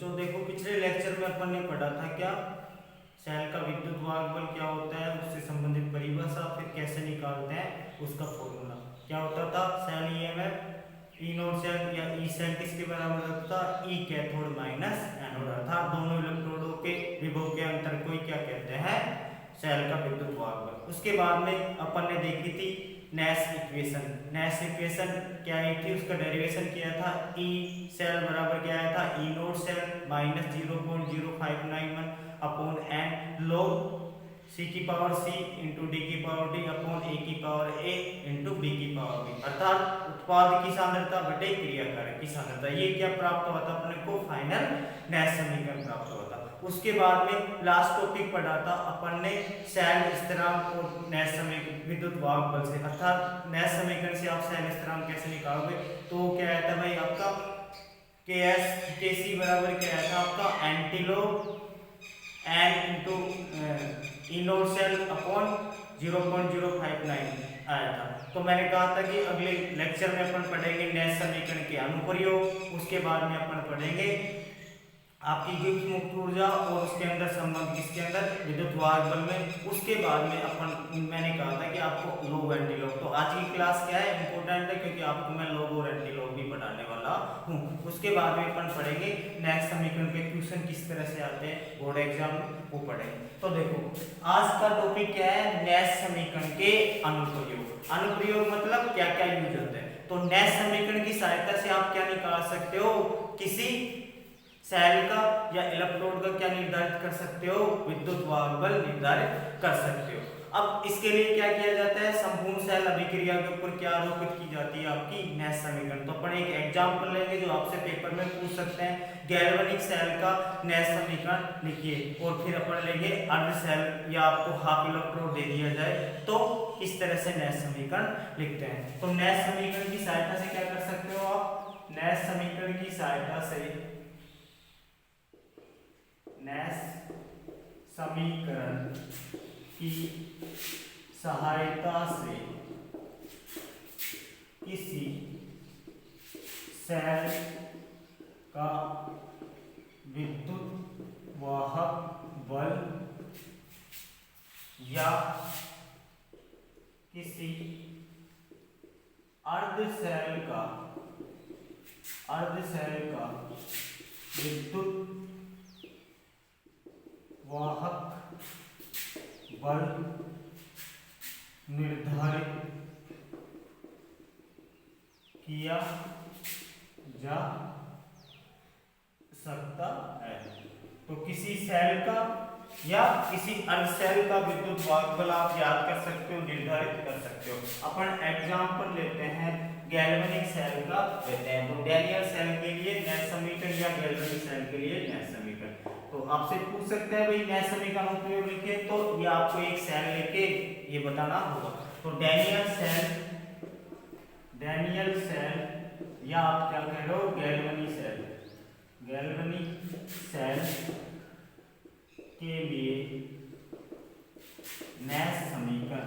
बच्चों देखो पिछले लेक्चर में अपन ने पढ़ा था क्या, सेल का विद्युत वाहक बल क्या होता है, उससे संबंधित परिभाषा, फिर कैसे निकालते हैं उसका फॉर्मूला। क्या होता था, cell EMF E naught cell या ई सेल किसके बराबर होता था, ई कैथोड माइनस एनोड, अर्थात दोनों इलेक्ट्रोडों के विभव के अंतर को ही क्या कहते हैं, सेल का विद्युत वाहक बल। उसके बाद में अपन ने देखी थी नैश इक्वेशन। नैश इक्वेशन क्या आई थी, उसका डेरिवेशन किया था, ई सेल बराबर क्या आया था, E naught cell minus 0.0591 upon N log C की पावर सी इंटू डी की पावर डी अपॉन ए की पावर ए इंटू बी की पावर बी, अर्थात उत्पाद की सांद्रता बटे क्रियाकारक की सांद्रता। ये क्या प्राप्त हुआ था अपने को, फाइनल नैश समीकरण प्राप्त हुआ था। उसके बाद में लास्ट टॉपिक पढ़ा था अपन ने सेल स्थिरांक और नैश समीकरण विद्युत वाहक बल से, अर्थात नैश समीकरण से आप सेल स्थिरांक कैसे निकालोगे। तो क्या आया था भाई आपका Kc बराबर क्या आया था आपका antilog n into E naught cell upon 0.059 आया था। तो मैंने कहा था कि अगले लेक्चर में अपन पढ़ेंगे नैश समीकरण के अनुप्रयोग, उसके बाद में अपन पढ़ेंगे आपकी गिब्स मुक्त ऊर्जा और उसके अंदर संबंध किसके अंदर, विद्युत वाहक बल में। उसके बाद में अपन मैंने कहा था कि आपको लोग एंटीलोग, तो आज की क्लास क्या है, इंपॉर्टेंट है क्योंकि आपको मैं लोग और एंटीलोग भी पढ़ाने वाला हूँ। उसके बाद में अपन पढ़ेंगे नैश समीकरण के क्वेश्चन किस तरह से आते हैं बोर्ड एग्जाम में, वो पढ़ेंगे। तो देखो आज का टॉपिक क्या है, नैश समीकरण के अनुप्रयोग। अनुप्रयोग मतलब क्या क्या यूज होते हैं। तो नैश समीकरण की सहायता से आप क्या निकाल सकते हो, किसी सेल का या इलेक्ट्रोड का क्या निर्धारित कर सकते हो, विद्युत वाहक बल निर्धारित कर सकते हो। अब इसके लिए क्या किया जाता है, संपूर्ण सेल अभिक्रिया के ऊपर क्या आरोपित की जाती है, आपकी नैश समीकरण। तो अपन एक एग्जांपल लेंगे जो आपसे पेपर में पूछ सकते हैं, गैल्वेनिक सेल का नैश समीकरण लिखिए, और फिर अपन लेंगे अर्ध सेल या आपको हाफ इलेक्ट्रोड दे दिया जाए तो इस तरह से नैश समीकरण लिखते हैं। तो नैश समीकरण की सहायता से क्या कर सकते हो आप, नैश समीकरण की सहायता से, नैश समीकरण की सहायता से किसी सेल का विद्युत वाहक बल या किसी अर्ध सेल का विद्युत वाहक बल निर्धारित किया जा सकता है। तो किसी सेल का या किसी अर्ध सेल का विद्युत वाहक बल आप याद कर सकते हो, निर्धारित कर सकते हो। अपन एग्जांपल लेते हैं गैल्वेनिक सेल का लेते हैं। तो डैनियल सेल के लिए नैश समीकरण या गैल्वेनिक सेल के लिए नैश समीकरण। तो आपसे पूछ सकते हैं भाई नैश समीकरण उपयोग लिखे, तो ये आपको एक सेल लेके ये बताना होगा। तो डैनियल सेल या आप क्या कह रहे हो, गैल्वेनिक सेल के लिए नैश समीकरण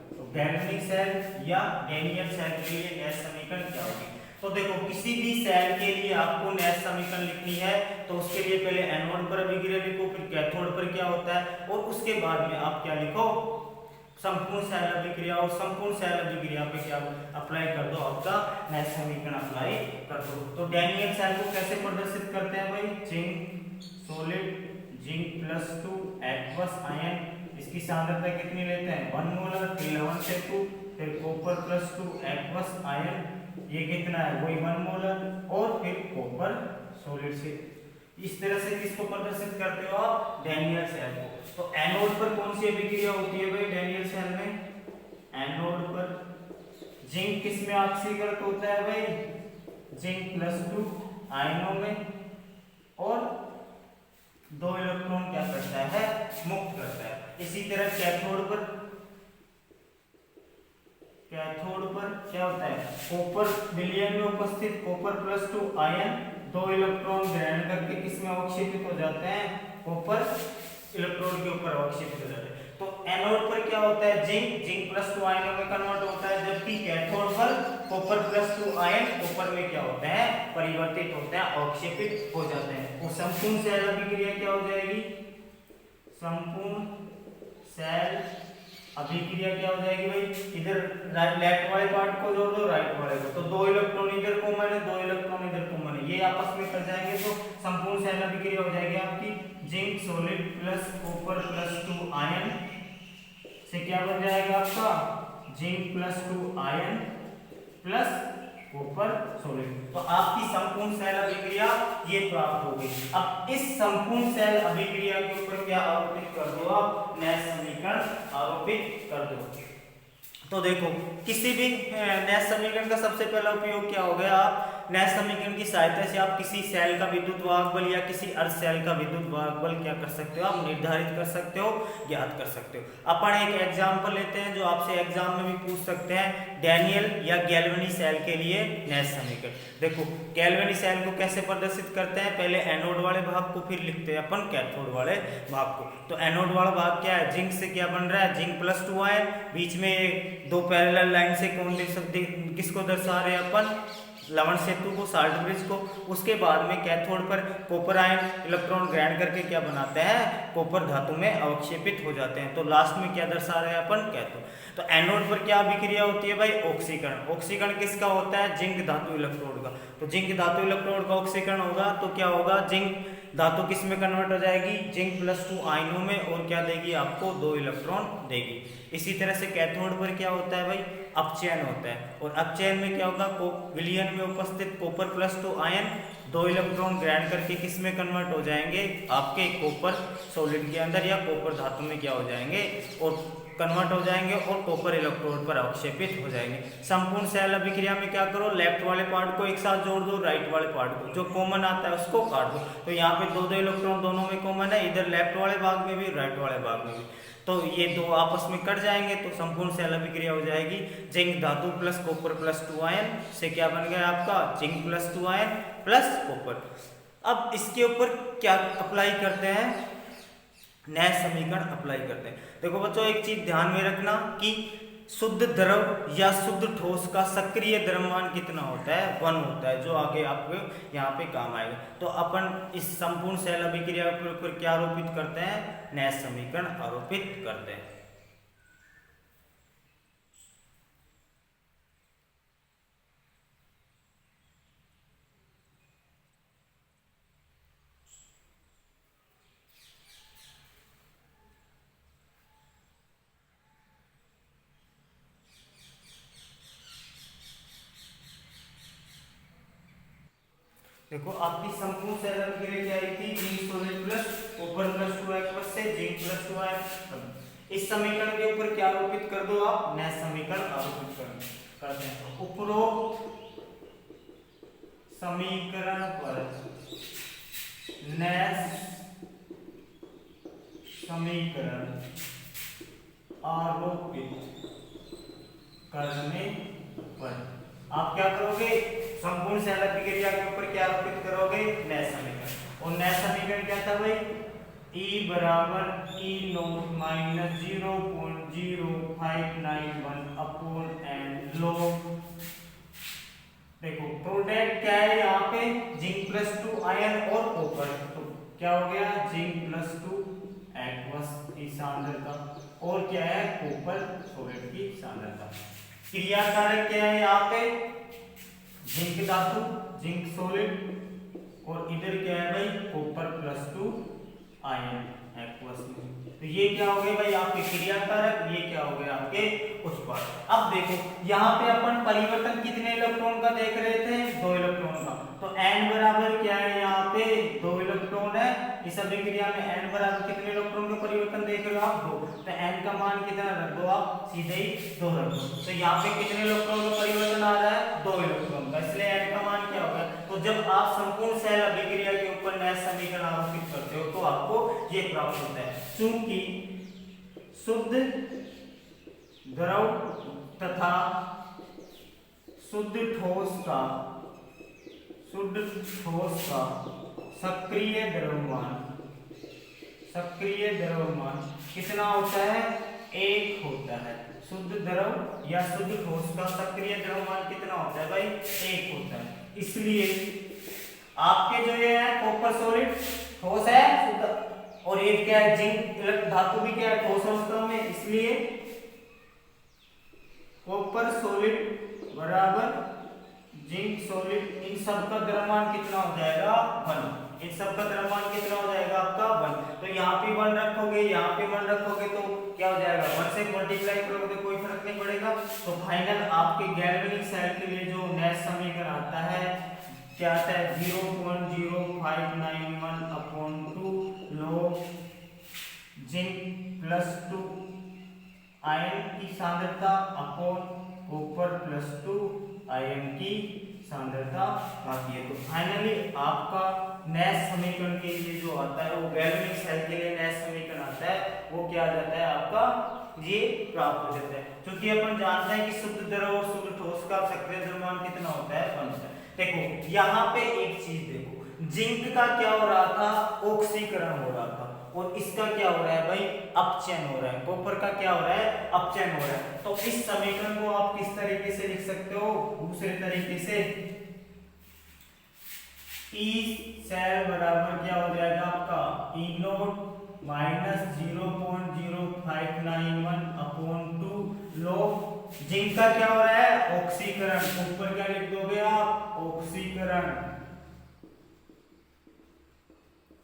तो गैल्वेनिक सेल या डैनियल सेल के लिए नैश समीकरण क्या होगी। तो देखो किसी भी सेल के लिए आपको नैश समीकरण लिखनी है तो उसके लिए पहले एनोड पर अभिक्रिया लिखो, फिर कैथोड पर क्या होता है, और उसके बाद में आप क्या लिखो, संपूर्ण सेल अभिक्रिया, और संपूर्ण सेल अभिक्रिया पे क्या अप्लाई कर दो, आपका नैश समीकरण अप्लाई कर दो। तो डैनियल सेल को कैसे प्रदर्शित करते हैं भाई, zinc solid zinc +2 aqueous ion, इसकी सांद्रता कितनी लेते हैं 1 मोलर, फिर 11 से 2, फिर कॉपर +2 एक्वस आयन, ये कितना है वही 1 मोलर, और फिर कॉपर सॉलिड से। इस तरह से किसको प्रदर्शित करते हो आप, डैनियल सेल को। तो एनोड पर कौन सी अभिक्रिया होती है भाई डैनियल सेल में, एनोड पर जिंक किस में ऑक्सीकृत होता है भाई, जिंक +2 आयनों में, और 2 इलेक्ट्रॉन क्या करता है, मुक्त करता है। इसी तरह कैथोड पर क्या होता है, कॉपर विलयन में उपस्थित कॉपर +2 आयन 2 इलेक्ट्रॉन ग्रहण करके किसमें अवक्षेपित हो जाते हैं, कॉपर इलेक्ट्रोड के ऊपर अवक्षेपित हो जाते हैं। तो एनोड पर क्या होता है, जिंक प्लस 2 आयनों में कन्वर्ट होता है, जबकि कैथोड पर कॉपर प्लस 2 आयन कॉपर में क्या होते हैं, परिवर्तित होते हैं, अवक्षेपित हो जाते हैं। और संपूर्ण सेल अभिक्रिया क्या हो जाएगी, संपूर्ण सेल अभिक्रिया क्या हो जाएगी भाई, इधर लेफ्ट वाले पार्ट को जोड़ दो राइट वाले को, तो 2 इलेक्ट्रॉन इधर कॉमन है, 2 इलेक्ट्रॉन इधर कॉमन है, ये आपस में कर जाएंगे तो संपूर्ण सेल अभिक्रिया हो जाएगी आपकी zinc solid plus copper plus 2 ion से क्या बन जाएगा आपका, zinc plus 2 ion plus copper solid. तो आपकी संपूर्ण सेल अभिक्रिया ये प्राप्त होगी। अब इस संपूर्ण सेल अभिक्रिया के ऊपर क्या आरोपित कर दो आप, नैश समीकरण आरोपित कर दो। तो देखो किसी भी नैश समीकरण का सबसे पहला उपयोग क्या हो गया, आप नैश समीकरण की सहायता से आप किसी सेल का विद्युत वाहक बल या किसी अर्ध सेल का विद्युत वाहक बल क्या कर सकते हो, आप निर्धारित कर सकते हो, ज्ञात कर सकते हो। अपन एक एग्जांपल लेते हैं जो आपसे एग्जाम में भी पूछ सकते हैं, डैनियल या गैल्वेनी सेल के लिए नैश समीकरण। देखो गैल्वेनी सेल को कैसे प्रदर्शित करते हैं, पहले एनोड वाले भाग को, फिर लिखते हैं अपन कैथोड वाले भाग को। तो एनोड वाला भाग क्या है, जिंक से क्या बन रहा है, जिंक प्लस 2 आयन, बीच में 2 पैरेलल लाइन से कौन देख सकते, किसको दर्शा रहे हैं अपन, लवण सेतु को, साल्ट ब्रिज को। उसके बाद में कैथोड पर कॉपर आयन इलेक्ट्रॉन ग्रहण करके क्या बनाते हैं, कॉपर धातु में अवक्षेपित हो जाते हैं। तो लास्ट में क्या दर्शा रहे हैं अपन, कैथोड। तो एनोड पर क्या अभिक्रिया होती है भाई, ऑक्सीकरण। ऑक्सीकरण किसका होता है, जिंक धातु इलेक्ट्रोड का। तो जिंक धातु इलेक्ट्रोड का ऑक्सीकरण होगा तो क्या होगा, जिंक धातु किस में कन्वर्ट हो जाएगी, जिंक प्लस 2 आयनों में, और क्या देगी आपको, 2 इलेक्ट्रॉन देगी। इसी तरह से कैथोड पर क्या होता है भाई, अपचयन होता है, और अपचयन में क्या होगा, विलयन में उपस्थित कॉपर प्लस 2 आयन 2 इलेक्ट्रॉन ग्रहण करके किस में कन्वर्ट हो जाएंगे, आपके कॉपर सॉलिड के अंदर या कॉपर धातु में क्या हो जाएंगे, और कन्वर्ट हो जाएंगे और कॉपर इलेक्ट्रोड पर अवक्षेपित हो जाएंगे। संपूर्ण सेल अभिक्रिया में क्या करो, लेफ्ट वाले पार्ट को एक साथ जोड़ दो, राइट वाले पार्ट को, जो कॉमन आता है उसको काट दो। तो यहाँ पे 2 इलेक्ट्रॉन दोनों में कॉमन है, इधर लेफ्ट वाले भाग में भी राइट वाले भाग में भी, तो ये 2 आपस में कट जाएंगे, तो संपूर्ण सेल अभिक्रिया हो जाएगी जिंक धातु प्लस कॉपर प्लस 2 आयन से क्या बन गया आपका, zinc plus 2 ion plus copper. अब इसके ऊपर क्या अप्लाई करते हैं, नैश समीकरण अप्लाई करते हैं। देखो बच्चों एक चीज ध्यान में रखना कि शुद्ध द्रव या शुद्ध ठोस का सक्रिय द्रव्यमान कितना होता है, 1 होता है, जो आगे आपको यहाँ पे काम आएगा। तो अपन इस संपूर्ण सेल अभिक्रिया के ऊपर क्या आरोपित करते हैं, नैश समीकरण आरोपित करते हैं। देखो आपकी संपूर्ण सेल अभिक्रिया क्या आई थी, zinc solid plus copper plus 2 aqueous से जिंक प्लस 2 आयन। इस समीकरण के ऊपर क्या आरोपित कर दो आप, नैश समीकरण आरोपित करते हैं। उपरोक्त समीकरण पर नैश समीकरण आरोपित करने पर आप क्या करोगे, संपूर्ण सेल अभिक्रिया के ऊपर क्या आरोपित करोगे, नैश समीकरण। और नैश समीकरण क्या था भाई, E बराबर E0 minus 0.0591 upon n log। देखो प्रोडक्ट क्या है यहाँ पे, जिंक प्लस 2 आयन और कॉपर, तो क्या हो गया, जिंक प्लस 2 एक्वस की सांद्रता, और क्या है, कॉपर सॉलिड की सांद्रता। क्रियाकारक क्या है यहाँ पे, जिंक धातु, जिंक सॉलिड, और इधर क्या है भाई, कॉपर प्लस 2 आयन एक्वस में। तो ये क्या हो गए भाई आपके क्रियाकारक, ये क्या हो गए आपके उत्पाद। अब देखो यहाँ पे अपन परिवर्तन कितने इलेक्ट्रॉन का देख रहे थे, 2 इलेक्ट्रॉन का। तो n बराबर क्या है, यहाँ पे 2 इलेक्ट्रॉन है। इस अभिक्रिया में n बराबर कितने इलेक्ट्रॉन का परिवर्तन देख रहे हो आप, 2। तो n का मान कितना रख दो आप, सीधे ही 2 रख दो। तो यहाँ पे कितने इलेक्ट्रॉन का परिवर्तन आ रहा है, 2 इलेक्ट्रॉन का, इसलिए n का मान क्या होगा। तो जब आप संपूर्ण सेल अभिक्रिया के ऊपर नैश समीकरण आरोपित करते हो तो आपको ये प्राप्त होता है। चूंकि शुद्ध द्रव तथा शुद्ध ठोस का सक्रिय द्रव्यमान कितना होता है, एक होता है। शुद्ध द्रव या शुद्ध ठोस का सक्रिय द्रव्यमान कितना होता है भाई? एक होता है। इसलिए आपके जो ये है कॉपर सॉलिड ठोस है शुद्ध, और ये क्या है जिंक धातु भी क्या है ठोस अवस्था में, इसलिए कॉपर सॉलिड बराबर जिंक सॉलिड, इन सब का द्रव्यमान कितना हो जाएगा? 1। इन सब का द्रव्यमान कितना हो जाएगा आपका? 1। तो यहाँ पे 1 रखोगे, यहाँ पे 1 रखोगे तो क्या हो जाएगा? 1 से मल्टीप्लाई करोगे तो कोई फर्क नहीं पड़ेगा। तो फाइनल आपके गैल्वेनिक सेल के लिए जो नेट समीकरण आता है क्या आता है? 0.0591 upon 2 log zinc plus 2 ion की सांद्रता अपॉन कॉपर प्लस 2 आयन की सांद्रता आती है। तो फाइनली आपका नैश समीकरण के लिए जो आता है वो गैल्वेनिक सेल के लिए नैश समीकरण आता है, वो क्या आ जाता है आपका? ये प्राप्त हो जाता है। क्योंकि अपन जानते हैं कि शुद्ध द्रव और शुद्ध ठोस का सक्रिय द्रव्यमान कितना होता है? 1 होता है। देखो यहाँ पे एक चीज देखो, जिंक का क्या हो रहा था? ऑक्सीकरण हो रहा था, और इसका क्या हो रहा है भाई? अपचयन हो रहा है। कॉपर का क्या हो रहा है? अपचयन हो रहा है। तो इस समीकरण को आप किस तरीके से लिख सकते हो? दूसरे तरीके से, ई सेल बराबर क्या हो जाएगा आपका? E naught minus 0.0591 upon 2 log zinc का क्या हो रहा है? ऑक्सीकरण। ऊपर क्या लिख दोगे आप? ऑक्सीकरण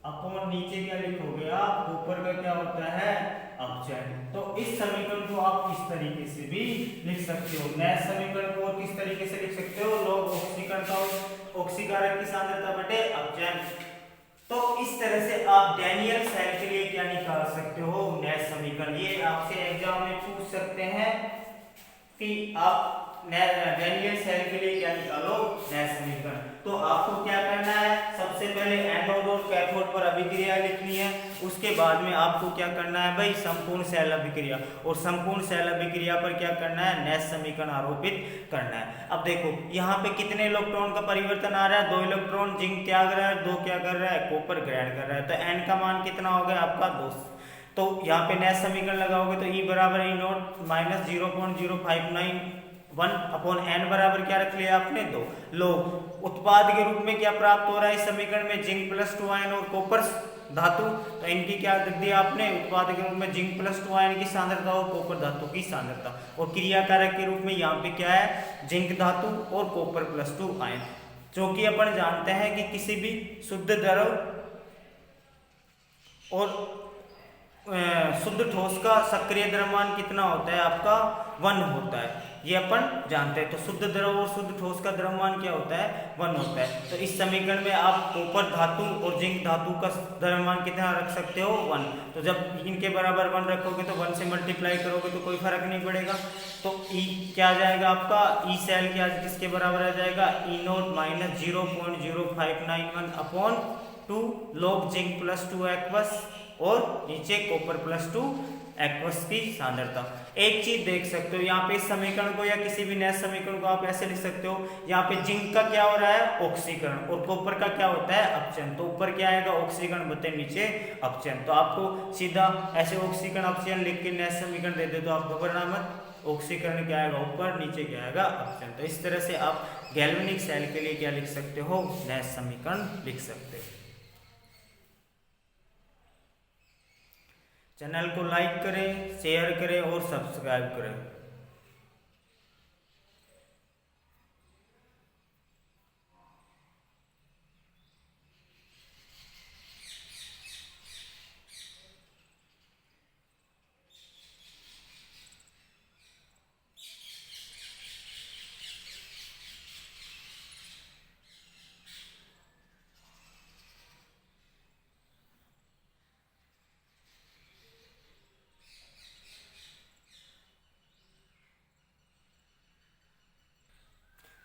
अपॉन नीचे क्या लिखोगे आप? ऊपर का क्या होता है? अपचयन। तो इस समीकरण को आप इस तरीके से भी लिख सकते हो। नैश समीकरण को और किस तरीके से लिख सकते हो? log ऑक्सीकरण का ऑक्सीकारक की सांद्रता बटे अपचयन। तो इस तरह से आप डैनियल सेल के लिए क्या निकाल सकते हो? नैश समीकरण। ये आपसे एग्जाम में पूछ सकते हैं कि आप डैनियल सेल के लिए क्या निकालो? नैश समीकरण। तो आपको क्या करना है? सबसे पहले एनोड और कैथोड पर अभिक्रिया लिखनी है। उसके बाद में आपको क्या करना है भाई? संपूर्ण सेल अभिक्रिया। और संपूर्ण सेल अभिक्रिया पर क्या करना है? नैश समीकरण आरोपित करना है। अब देखो यहाँ पे कितने इलेक्ट्रॉन का परिवर्तन आ रहा है? 2 इलेक्ट्रॉन। जिंक त्याग रहा है, 2 क्या कर रहा है? कॉपर ग्रहण कर रहा है। तो एन का मान कितना हो गया आपका? 2। तो यहाँ पे नैश समीकरण लगाओगे तो ई बराबर E naught minus 0.0591 upon N बराबर क्या रख लिया आपने? 2 लोग उत्पाद के रूप में क्या प्राप्त हो रहा है इस समीकरण में? जिंक प्लस 2 आयन और कॉपर धातु। तो इनकी क्या रख दिया आपने? उत्पाद के रूप में जिंक प्लस 2 आयन की सांद्रता और कॉपर धातु की सांद्रता। और क्रियाकारक के रूप में यहाँ पे क्या है? जिंक धातु और कॉपर प्लस 2 आयन। जो कि अपन जानते हैं कि किसी भी शुद्ध द्रव और शुद्ध ठोस का सक्रिय द्रव्यमान कितना होता है आपका? 1 होता है। ये अपन जानते हैं। तो शुद्ध द्रव और शुद्ध ठोस का द्रव्यमान क्या होता है? 1 होता है। तो इस समीकरण में आप कॉपर धातु और जिंक धातु का द्रव्यमान कितना रख सकते हो? 1। तो जब इनके बराबर 1 रखोगे तो 1 से मल्टीप्लाई करोगे तो कोई फर्क नहीं पड़ेगा। तो ई क्या आ जाएगा आपका? ई सेल क्या किसके बराबर आ जाएगा? E naught minus 0.0591 upon 2 log zinc plus 2 aqueous और नीचे कॉपर प्लस 2 एक्वस की सांद्रता। एक चीज देख सकते हो यहाँ पे इस समीकरण को या किसी भी नैश समीकरण को आप ऐसे लिख सकते हो। यहाँ पे जिंक का क्या हो रहा है? ऑक्सीकरण। और कॉपर का क्या होता है? अपचयन। तो ऊपर क्या आएगा? ऑक्सीकरण बटे नीचे अपचयन। तो आपको सीधा ऐसे ऑक्सीकरण अपचयन लिख के नैश समीकरण दे दे तो आप घबराना मत। ऑक्सीकरण क्या आएगा? ऊपर, नीचे क्या आएगा? अपचयन। तो इस तरह से आप गैल्वेनिक सेल के लिए क्या लिख सकते हो? नैश समीकरण लिख सकते हो। चैनल को लाइक करें, शेयर करें और सब्सक्राइब करें।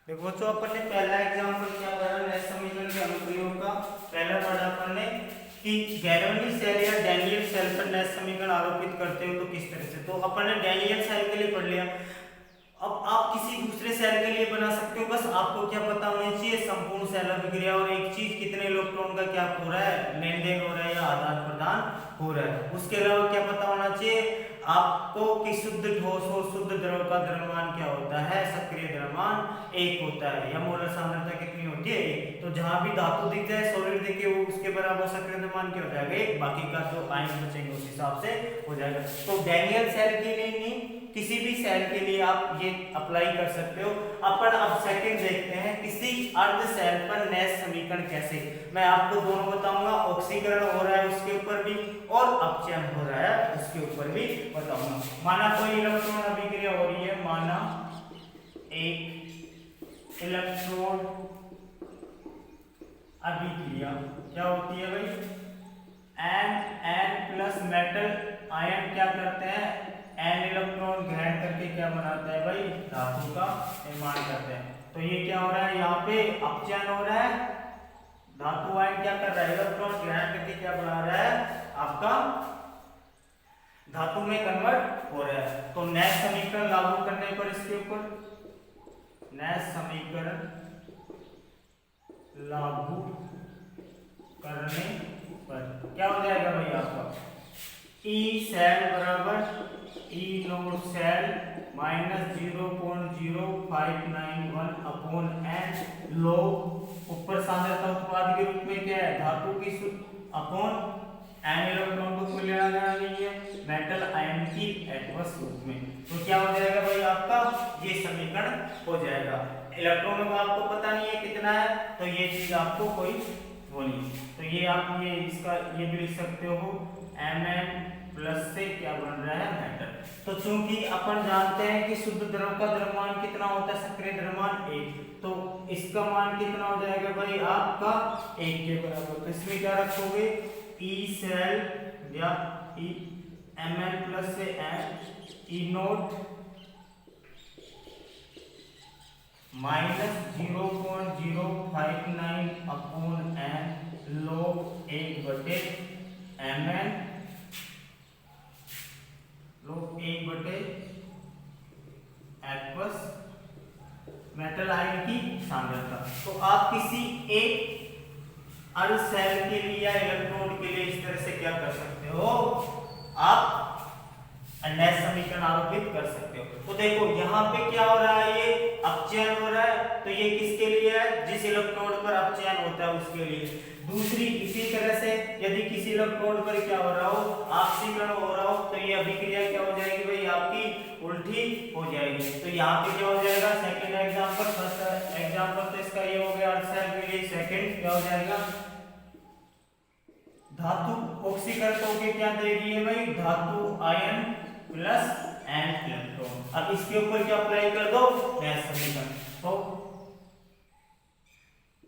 देखो बच्चों अपन ने पहला एग्जांपल क्या पढ़ा? नैश समीकरण के अनुप्रयोग का पहला पढ़ा अपन ने कि गैल्वेनिक सेल या डैनियल सेल पर नैश समीकरण आरोपित करते हो तो किस तरह से। तो अपन ने डैनियल सेल के लिए पढ़ लिया। अब आप किसी दूसरे सेल के लिए बना सकते हो। बस आपको क्या पता होना चाहिए? संपूर्ण सेल अभिक्रिया और एक चीज कितने इलेक्ट्रॉन का क्या हो रहा है? लेन देन हो रहा है या आदान प्रदान हो रहा है। उसके अलावा क्या पता होना चाहिए आपको कि शुद्ध ठोस और शुद्ध द्रव का द्रव्यमान क्या होता है, सक्रिय द्रव्यमान 1 होता है, या मोलर सांद्रता कितनी होती है 1। तो जहां भी धातु दिख जाए सॉलिड दिखे वो उसके बराबर सक्रिय द्रव्यमान क्या हो जाएगा 1, बाकी का जो आयन बचेंगे उस हिसाब से हो जाएगा। तो डैनियल सेल के लिए नहीं, किसी भी सेल के लिए आप ये अप्लाई कर सकते हो। अपन अब सेकंड देखते हैं किसी अर्ध सेल पर नैश समीकरण कैसे। मैं आपको दोनों बताऊंगा, ऑक्सीकरण हो रहा है उसके ऊपर भी और अपचयन हो रहा है उसके ऊपर भी बताऊंगा। माना कोई इलेक्ट्रॉन अभिक्रिया हो रही है, माना एक इलेक्ट्रॉन अभिक्रिया क्या होती है भाई, N प्लस आयन क्या करते हैं, N इलेक्ट्रॉन ग्रहण करके क्या बनाता है भाई, धातु का निर्माण करते हैं। तो ये क्या हो रहा है, यहाँ पे अपचयन हो रहा है, धातु आयन क्या कर रहा है, इलेक्ट्रॉन ग्रहण करके क्या बना रहा है, आपका धातु में कन्वर्ट हो रहा है। तो नैश समीकरण लागू करने पर इसके ऊपर नैश समीकरण लागू करने पर क्या हो जाएगा भाई आपका, ई सेल बराबर E naught cell minus 0.0591 upon N log ऊपर सांद्रता उत्पाद के रूप में क्या है, धातु की अपॉन एन इलेक्ट्रॉन को कोई लेना देना नहीं है, मेटल आयन की एक्वस रूप में। तो क्या हो जाएगा भाई आपका, ये समीकरण हो जाएगा। इलेक्ट्रॉनों का आपको पता नहीं है कितना है, तो ये चीज आपको कोई वो नहीं। तो ये आप ये इसका ये भी लिख सकते हो, Mn प्लस से क्या बन रहा है, मेटल। तो चूंकि अपन जानते हैं कि शुद्ध द्रव का द्रव्यमान कितना होता है, सक्रिय द्रव्यमान 1, तो इसका मान कितना हो जाएगा भाई आपका 1 के बराबर। तो इसमें क्या रखोगे, ई सेल या ई Mn प्लस से N E naught minus 0.059 upon N log 1/Mn लोग 1/, एक्वस मेटल आयन की सांद्रता। तो आप किसी एक अर्ध सेल के लिए या इलेक्ट्रोड के लिए इस तरह से क्या कर सकते हो, आप नैश समीकरण आरोपित कर सकते हो। तो देखो यहाँ पे क्या हो रहा है, ये अपचयन हो रहा है, तो ये किसके लिए है, जिस इलेक्ट्रोड पर अपचयन होता है उसके लिए। दूसरी इसी तरह से यदि किसी इलेक्ट्रोड पर क्या हो रहा हो, ऑक्सीकरण हो रहा हो, तो ये अभिक्रिया क्या हो जाएगी भाई आपकी उल्टी हो जाएगी। तो यहाँ पे क्या हो जाएगा, सेकंड एग्जांपल, फर्स्ट एग्जांपल तो इसका ये हो गया अर्ध सेल के लिए, सेकंड क्या हो जाएगा, धातु ऑक्सीकरण तो क्या दे रही है भाई, धातु आयन प्लस एन इलेक्ट्रॉन। अब इसके ऊपर क्या अप्लाई कर दो, नैश समीकरण। तो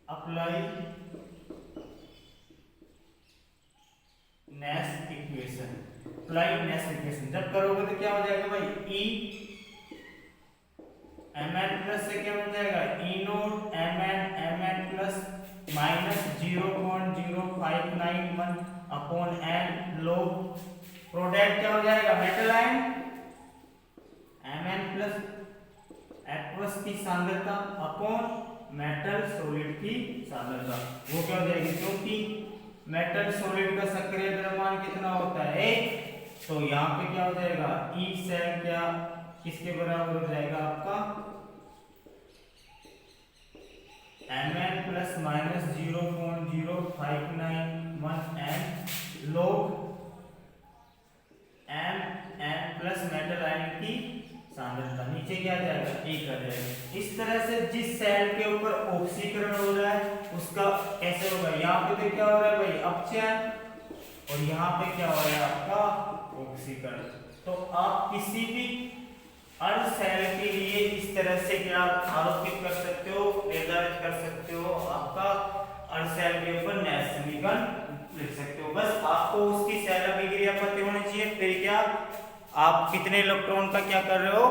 apply Nash equation, apply Nash equation जब करोगे तो क्या हो जाएगा भाई, ई Mn प्लस से क्या बन जाएगा, E naught Mn plus minus 0.0591 upon N log product क्या हो जाएगा, metal ion Mn plus aqueous की सांद्रता अपॉन मेटल सॉलिड की सांद्रता, वो क्या हो जाएगी, क्योंकि मेटल सॉलिड का सक्रिय द्रव्यमान कितना होता है 1, तो यहाँ पे क्या हो जाएगा, ई सेल क्या किसके बराबर हो जाएगा आपका, Mn प्लस माइनस 0.0591 एन लोग Mn प्लस मेटल आयन की सांद्रता, नीचे क्या आ जाएगा, 1 आ जाएगा। इस तरह से जिस सेल के ऊपर ऑक्सीकरण हो रहा है उसका कैसे होगा, यहाँ पे तो क्या हो रहा है भाई अपचयन, और यहाँ पे क्या हो रहा है आपका ऑक्सीकरण। तो आप किसी भी अर्ध सेल के लिए इस तरह से क्या आरोपित कर सकते हो, निर्धारित कर सकते हो, आपका अर्ध सेल के ऊपर नैश समीकरण लिख सकते हो। बस आपको उसकी सेल अभिक्रिया पता होनी चाहिए, फिर क्या आप कितने इलेक्ट्रॉन का क्या कर रहे हो,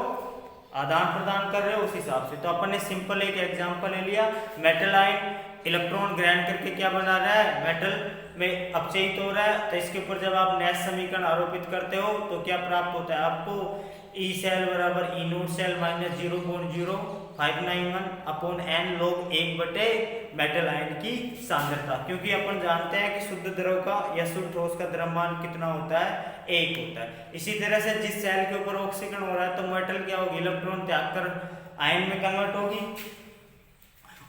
आदान प्रदान कर रहे हो, उस हिसाब से। तो अपन ने सिंपल एक एग्जांपल ले लिया, मेटल आयन इलेक्ट्रॉन ग्रहण करके क्या बना रहा है, मेटल में अपचयित हो रहा है, तो इसके ऊपर जब आप नैश समीकरण आरोपित करते हो तो क्या प्राप्त होता है आपको, ई सेल बराबर E naught cell minus 0.0591 upon N log 1 metal ion की सांद्रता, क्योंकि अपन जानते हैं कि शुद्ध द्रव का या शुद्ध ठोस का द्रव्यमान कितना होता है, 1 होता है। इसी तरह से जिस सेल के ऊपर ऑक्सीकरण हो रहा है तो मेटल क्या होगी, इलेक्ट्रॉन त्याग कर आयन में कन्वर्ट होगी,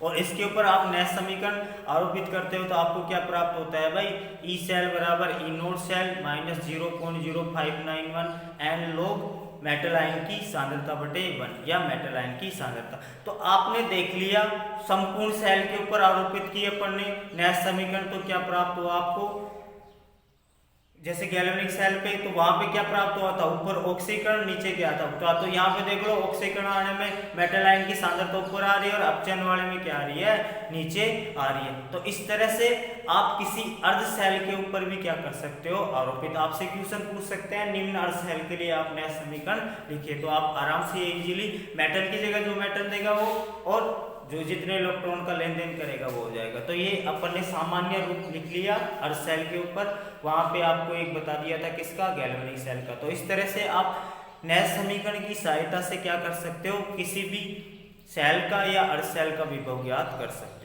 और इसके ऊपर आप नैश समीकरण आरोपित करते हो तो आपको क्या प्राप्त होता है भाई, ई सेल बराबर E naught cell minus 0.0591 N log metal ion की सांद्रता बटे 1 या मेटल आयन की सांद्रता। तो आपने देख लिया संपूर्ण सेल के ऊपर आरोपित किए अपन ने नैश समीकरण, तो क्या प्राप्त हुआ आपको, जैसे गैल्वेनिक सेल पे तो वहां पे क्या प्राप्त हुआ था, ऊपर ऑक्सीकरण नीचे क्या था, तो यहाँ पे देख लो ऑक्सीकरण आने में मेटल आयन की सांद्रता ऊपर आ रही है और अपचयन वाले में क्या आ रही है, नीचे आ रही है। तो इस तरह से आप किसी अर्ध सेल के ऊपर भी क्या कर सकते हो, आरोपित। आपसे क्वेश्चन पूछ सकते हैं निम्न अर्ध सेल के लिए आप नया समीकरण लिखिए, तो आप आराम से इजीली मेटल की जगह जो मेटल देगा वो और जो जितने इलेक्ट्रॉन का लेन देन करेगा वो हो जाएगा। तो ये अपन ने सामान्य रूप लिख लिया हर सेल के ऊपर, वहां पे आपको एक बता दिया था किसका, गैल्वेनिक सेल का। तो इस तरह से आप नैश समीकरण की सहायता से क्या कर सकते हो, किसी भी सेल का या अर्ध सेल का विभव ज्ञात कर सकते हो।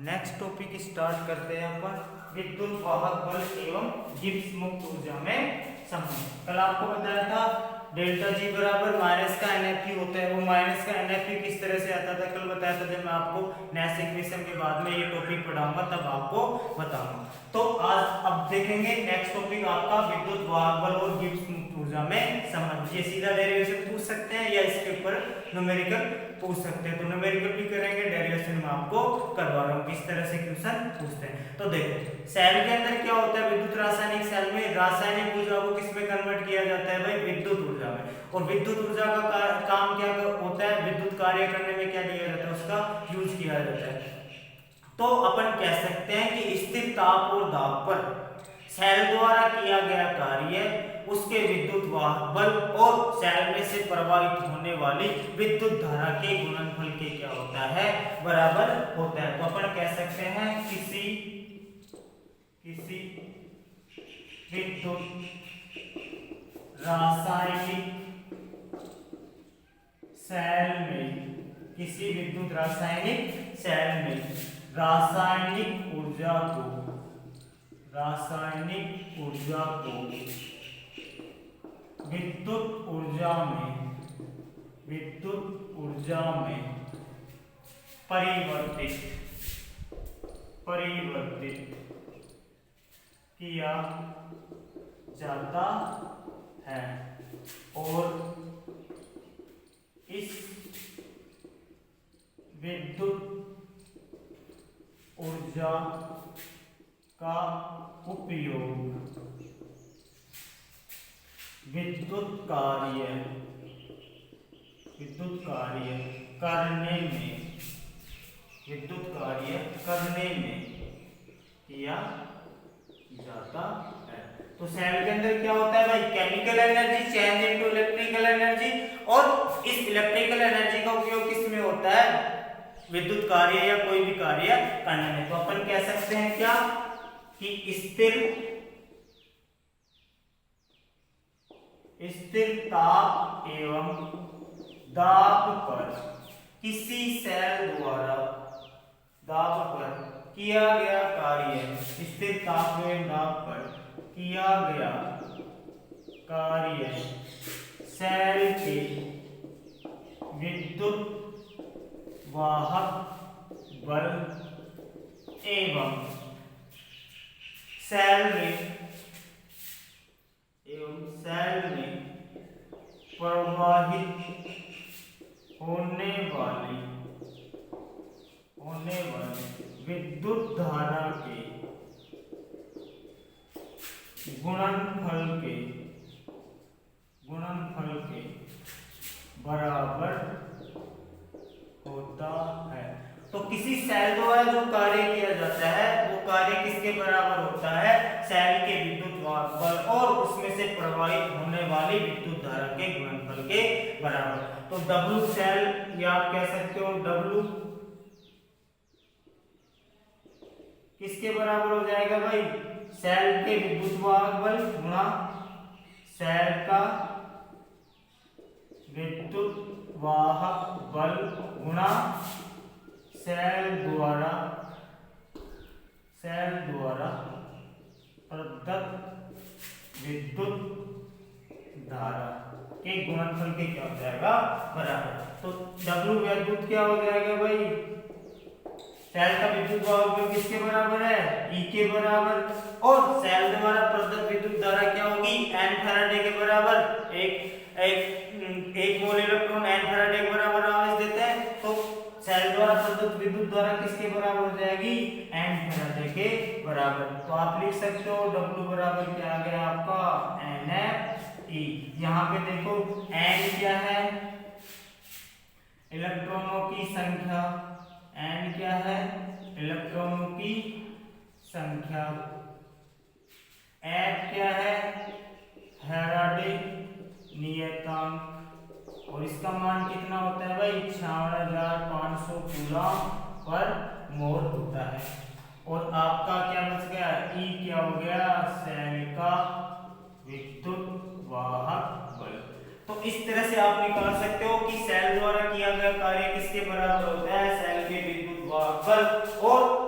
नेक्स्ट टॉपिक स्टार्ट करते हैं अपन, विद्युत वाहक बल एवं गिब्स मुक्त ऊर्जा में संबंध। कल आपको बताया था डेल्टा जी बराबर माइनस का एनएफई होता है, वो माइनस का एनएफई किस तरह से आता था कल बताया था, जब मैं आपको नैश इक्वेशन के बाद में ये टॉपिक पढ़ाऊंगा तब आपको बताऊंगा। तो आज अब देखेंगे नेक्स्ट टॉपिक आपका विद्युत वाहक बल और गिब्स मुक्त ऊर्जा में संबंध। ये सीधा डेरिवेशन पूछ सकते हैं या इसके ऊपर न्यूमेरिकल पूछ सकते हैं, तो न्यूमेरिकल भी करेंगे, डेरिवेशन में आपको करवा रहा हूँ किस तरह से क्वेश्चन पूछते हैं। तो देखो सेल के अंदर क्या होता है, विद्युत रासायनिक सेल में रासायनिक ऊर्जा को किस में कन्वर्ट किया जाता है भाई, विद्युत ऊर्जा में। और विद्युत ऊर्जा का काम क्या होता है, विद्युत कार्य करने में क्या दिया जाता है, उसका यूज किया जाता है। तो अपन कह सकते हैं कि स्थिर ताप और दाब पर सेल द्वारा किया गया कार्य उसके विद्युत वाहक बल और सेल में से प्रवाहित होने वाली विद्युत धारा के गुणनफल के क्या होता है, बराबर होता है। तो अपन कह सकते हैं किसी विद्युत रासायनिक सेल में, किसी विद्युत रासायनिक सेल में रासायनिक ऊर्जा को विद्युत ऊर्जा में परिवर्तित किया जाता है और इस विद्युत ऊर्जा का उपयोग विद्युत कार्य करने में किया जाता है। तो सेल के अंदर क्या होता है भाई, chemical energy change into electrical energy, और इस इलेक्ट्रिकल एनर्जी का उपयोग किस में होता है, विद्युत कार्य या कोई भी कार्य करने में। तो अपन कह सकते हैं क्या कि स्थिर ताप एवं दाब पर किसी सेल द्वारा दाब पर किया गया कार्य, स्थिर ताप एवं दाब पर किया गया कार्य सेल के विद्युत वाहक बल एवं सेल में प्रवाहित होने वाली विद्युत धारा के गुणनफल के बराबर होता है। तो किसी सेल द्वारा जो कार्य किया जाता है वो कार्य किसके बराबर होता है? सेल के विद्युत वाहकबल और उसमें से प्रवाहित होने वाली विद्युत धारा के गुणनफल के बराबर। तो W सेल या आप कह सकते हो W किसके बराबर हो जाएगा भाई? सेल के विद्युत वाहक बल गुणा सेल का विद्युत वाहक बल गुणा सेल द्वारा प्रदत्त विद्युत धारा के गुणनफल के क्या हो जाएगा? बराबर। तो W विद्युत क्या हो जाएगा भाई? सेल का विद्युत वाहक बल किसके बराबर है? E के बराबर। और सेल द्वारा प्रदत्त विद्युत धारा क्या होगी? N फैराडे के बराबर। एक मोल इलेक्ट्रॉन N फैराडे के बराबर आवेश देते हैं, तो सेल द्वारा प्रदत्त विद्युत धारा किसके बराबर हो जाएगी? N फैराडे के बराबर। तो आप लिख सकते हो W बराबर क्या आ गया आपका? NFE। यहाँ पे देखो N क्या है? इलेक्ट्रॉनों की संख्या। N क्या है? इलेक्ट्रॉनों की संख्या। F क्या है? फैराडे नियतांक। और इसका मान कितना होता है भाई? 56,500 कूलम पर मोल होता है। और आपका क्या बच गया? E क्या हो गया? सेल का विद्युत वाहक बल। तो इस तरह से आप निकाल सकते हो कि सेल द्वारा किया गया कार्य किसके बराबर होता है? सेल के विद्युत वाहक बल और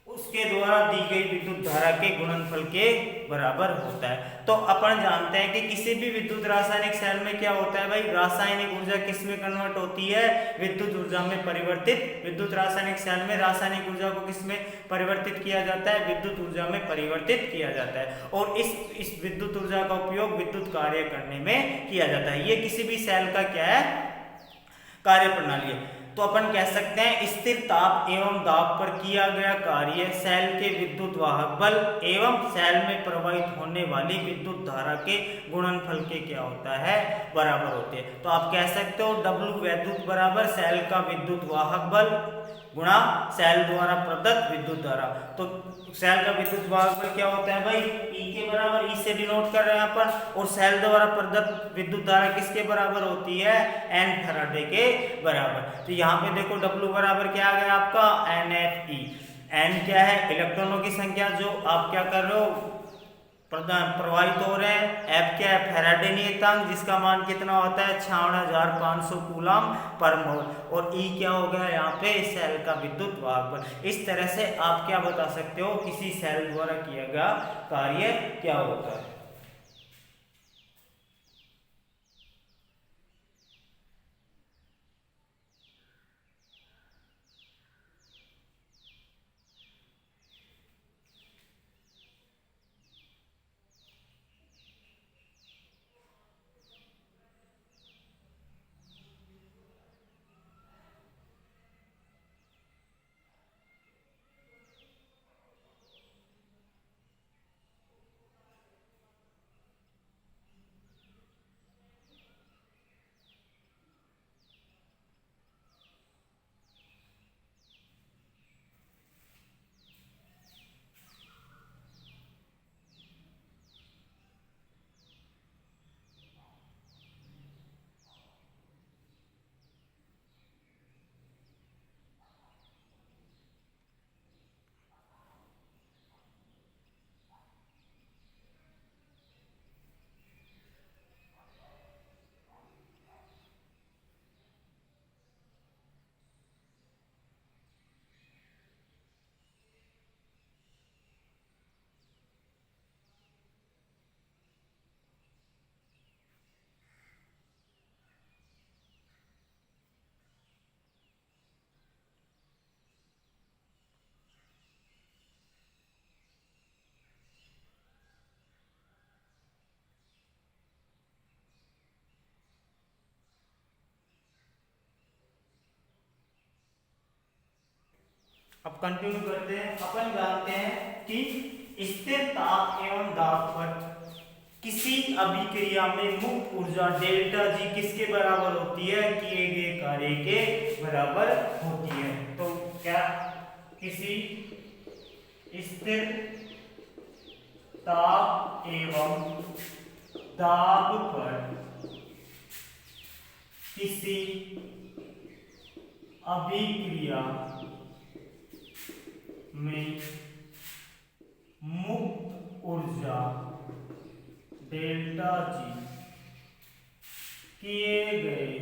उसके द्वारा दी गई विद्युत धारा के गुणनफल के बराबर होता है। तो अपन जानते हैं कि किसी भी विद्युत रासायनिक सेल में क्या होता है भाई? रासायनिक ऊर्जा किस में कन्वर्ट होती है? विद्युत ऊर्जा में परिवर्तित। विद्युत रासायनिक सेल में रासायनिक ऊर्जा को किस में परिवर्तित किया जाता है? विद्युत ऊर्जा में परिवर्तित किया जाता है। और इस विद्युत ऊर्जा का उपयोग विद्युत कार्य करने में किया जाता है। ये किसी भी सेल का क्या है? कार्य प्रणाली है। तो अपन कह सकते हैं स्थिर ताप एवं दाब पर किया गया कार्य सेल के विद्युत वाहक बल एवं सेल में प्रवाहित होने वाली विद्युत धारा के गुणनफल के क्या होता है? बराबर होते हैं। तो आप कह सकते हो W वैद्युत बराबर सेल का विद्युत वाहक बल गुणा सेल द्वारा प्रदत्त विद्युत धारा। तो सेल का विद्युत वाहक बल क्या होता है भाई? E के बराबर। E से डिनोट कर रहे हैं अपन। और सेल द्वारा प्रदत्त विद्युत धारा किसके बराबर होती है? N फैराडे के बराबर। तो यहाँ पे देखो W बराबर क्या आ गया आपका? NFE। N क्या है? इलेक्ट्रॉनों की संख्या जो आप क्या कर रहे हो? प्रवाहित हो रहे हैं। F क्या है? फैराडे नियतांक जिसका मान कितना होता है? 56,500 कूलम पर मोल। और E क्या हो गया यहाँ पे? सेल का विद्युत वाहक बल। इस तरह से आप क्या बता सकते हो? किसी सेल द्वारा किया गया कार्य क्या होता है। अब कंटिन्यू करते हैं। अपन जानते हैं कि स्थिर ताप एवं दाब पर किसी अभिक्रिया में मुक्त ऊर्जा डेल्टा जी किसके बराबर होती है? किए गए कार्य के बराबर होती है। तो क्या किसी स्थिर ताप एवं दाब पर किसी अभिक्रिया में मुक्त ऊर्जा डेल्टा जी किए गए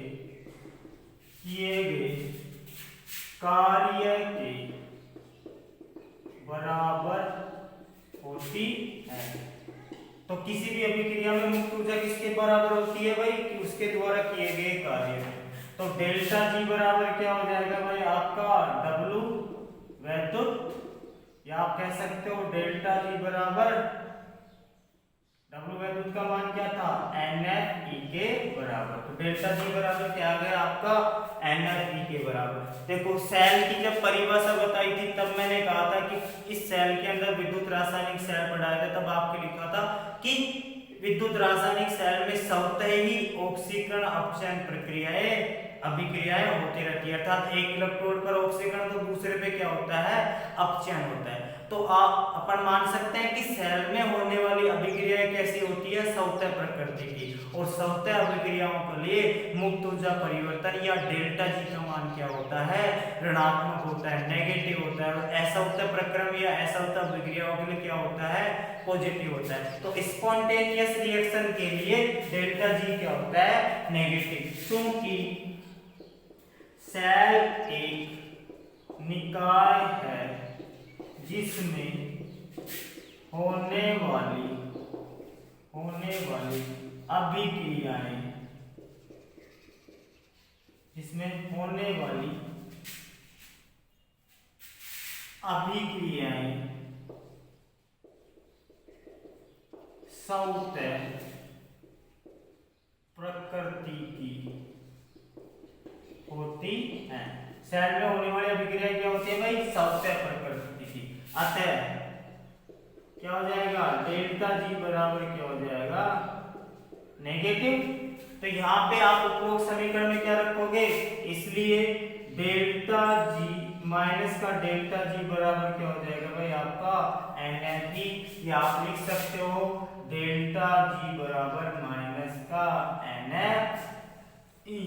कार्य के बराबर होती है। तो किसी भी अभिक्रिया में मुक्त ऊर्जा किसके बराबर होती है भाई? कि उसके द्वारा किए गए कार्य। तो डेल्टा जी बराबर क्या हो जाएगा भाई? आपका W वैद्युत, या आप कह सकते हो डेल्टा जी बराबर W वैद्युत का मान क्या था? NFE के बराबर। तो डेल्टा जी बराबर क्या आ गया आपका? NFE के बराबर। देखो सेल की जब परिभाषा बताई थी तब मैंने कहा था कि इस सेल के अंदर विद्युत रासायनिक सेल पढ़ाया था, तब आपके लिखा था कि विद्युत रासायनिक सेल में स्वतः ही ऑक्सीकरण अपचयन प्रक्रियाएं अभिक्रियाएं होती रहती है। अर्थात एक इलेक्ट्रोड पर ऑक्सीकरण तो दूसरे पे क्या होता है? अपचयन होता है। तो आप अपन मान सकते हैं कि सेल में होने वाली अभिक्रियाएं कैसी होती है? स्वतः प्रकृति की। और स्वतः अभिक्रियाओं के लिए मुक्त ऊर्जा परिवर्तन या डेल्टा जी का मान क्या होता है? ऋणात्मक होता है, नेगेटिव होता है। और असवतः प्रक्रम या असवतः अभिक्रियाओं के लिए क्या होता है? पॉजिटिव होता है। तो स्पॉन्टेनियस रिएक्शन के लिए डेल्टा जी क्या होता है? नेगेटिव। क्योंकि सेल एक निकाय है जिसमें होने वाली अभिक्रियाएं स्वतः प्रकृति की होती है। सेल में होने वाली अभिक्रिया क्या होती है भाई? स्वतः प्रकृति की। अतः क्या हो जाएगा? डेल्टा जी बराबर क्या हो जाएगा? नेगेटिव। तो यहाँ पे आप उपरोक्त समीकरण में क्या रखोगे? इसलिए डेल्टा जी माइनस का डेल्टा जी बराबर क्या हो जाएगा भाई? आपका NFE। या आप लिख सकते हो डेल्टा जी बराबर माइनस का NFE।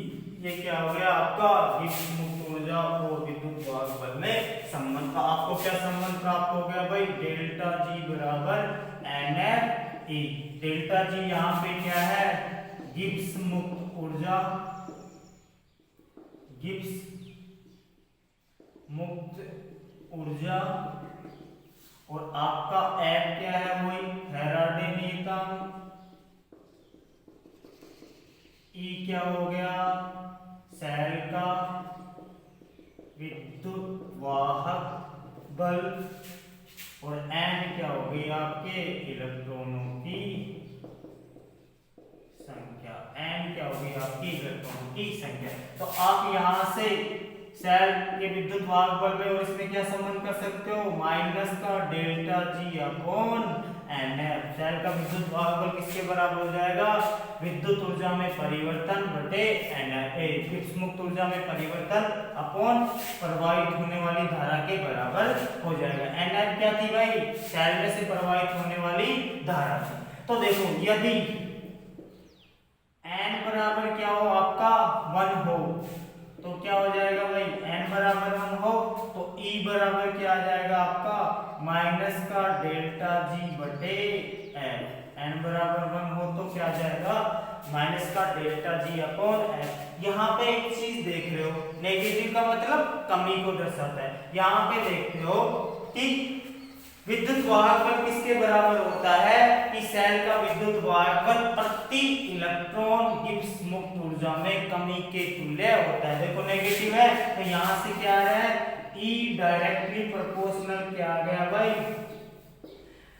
ये क्या हो गया आपका? विद्युत मुक्त ऊर्जा और विद्युत वाहक बल में संबंध का। आपको क्या संबंध प्राप्त हो गया भाई? डेल्टा जी बराबर NFE। डेल्टा जी यहाँ पे क्या है? गिब्स मुक्त ऊर्जा, और आपका F क्या है? वही फैराडे नियतांक। E क्या हो गया? सेल का विद्युत वाहक बल। और N क्या हो गई? आपके इलेक्ट्रॉनों की संख्या। N क्या हो गई? आपकी इलेक्ट्रॉनों की संख्या। तो आप यहां से सेल के विद्युत वाहक बल में और इसमें क्या संबंध कर सकते हो? माइनस का डेल्टा जी अपॉन NF। सेल का विद्युत वाहक बल किसके बराबर हो जाएगा? विद्युत ऊर्जा में परिवर्तन बटे NF। मुक्त ऊर्जा में परिवर्तन अपॉन प्रवाहित होने वाली धारा के बराबर हो जाएगा। NF क्या थी भाई? सेल में से प्रवाहित होने वाली धारा थी। तो देखो यदि n बराबर क्या हो? आपका 1 हो तो क्या हो जाएगा भाई? n बराबर 1 हो तो E बराबर क्या आ जाएगा आपका? माइनस का डेल्टा जी बटे F। n बराबर 1 हो तो क्या आ जाएगा? माइनस का डेल्टा जी अपॉन F। यहाँ पे एक चीज देख रहे हो, नेगेटिव का मतलब कमी को दर्शाता है। यहाँ पे देखते हो कि विद्युत वाहक बल किसके बराबर होता है? कि सेल का विद्युत वाहक बल प्रति इलेक्ट्रॉन गिब्स मुक्त ऊर्जा में कमी के तुल्य होता है। देखो नेगेटिव है तो यहां से क्या आ रहा है? E डायरेक्टली प्रोपोर्शनल क्या आ गया भाई?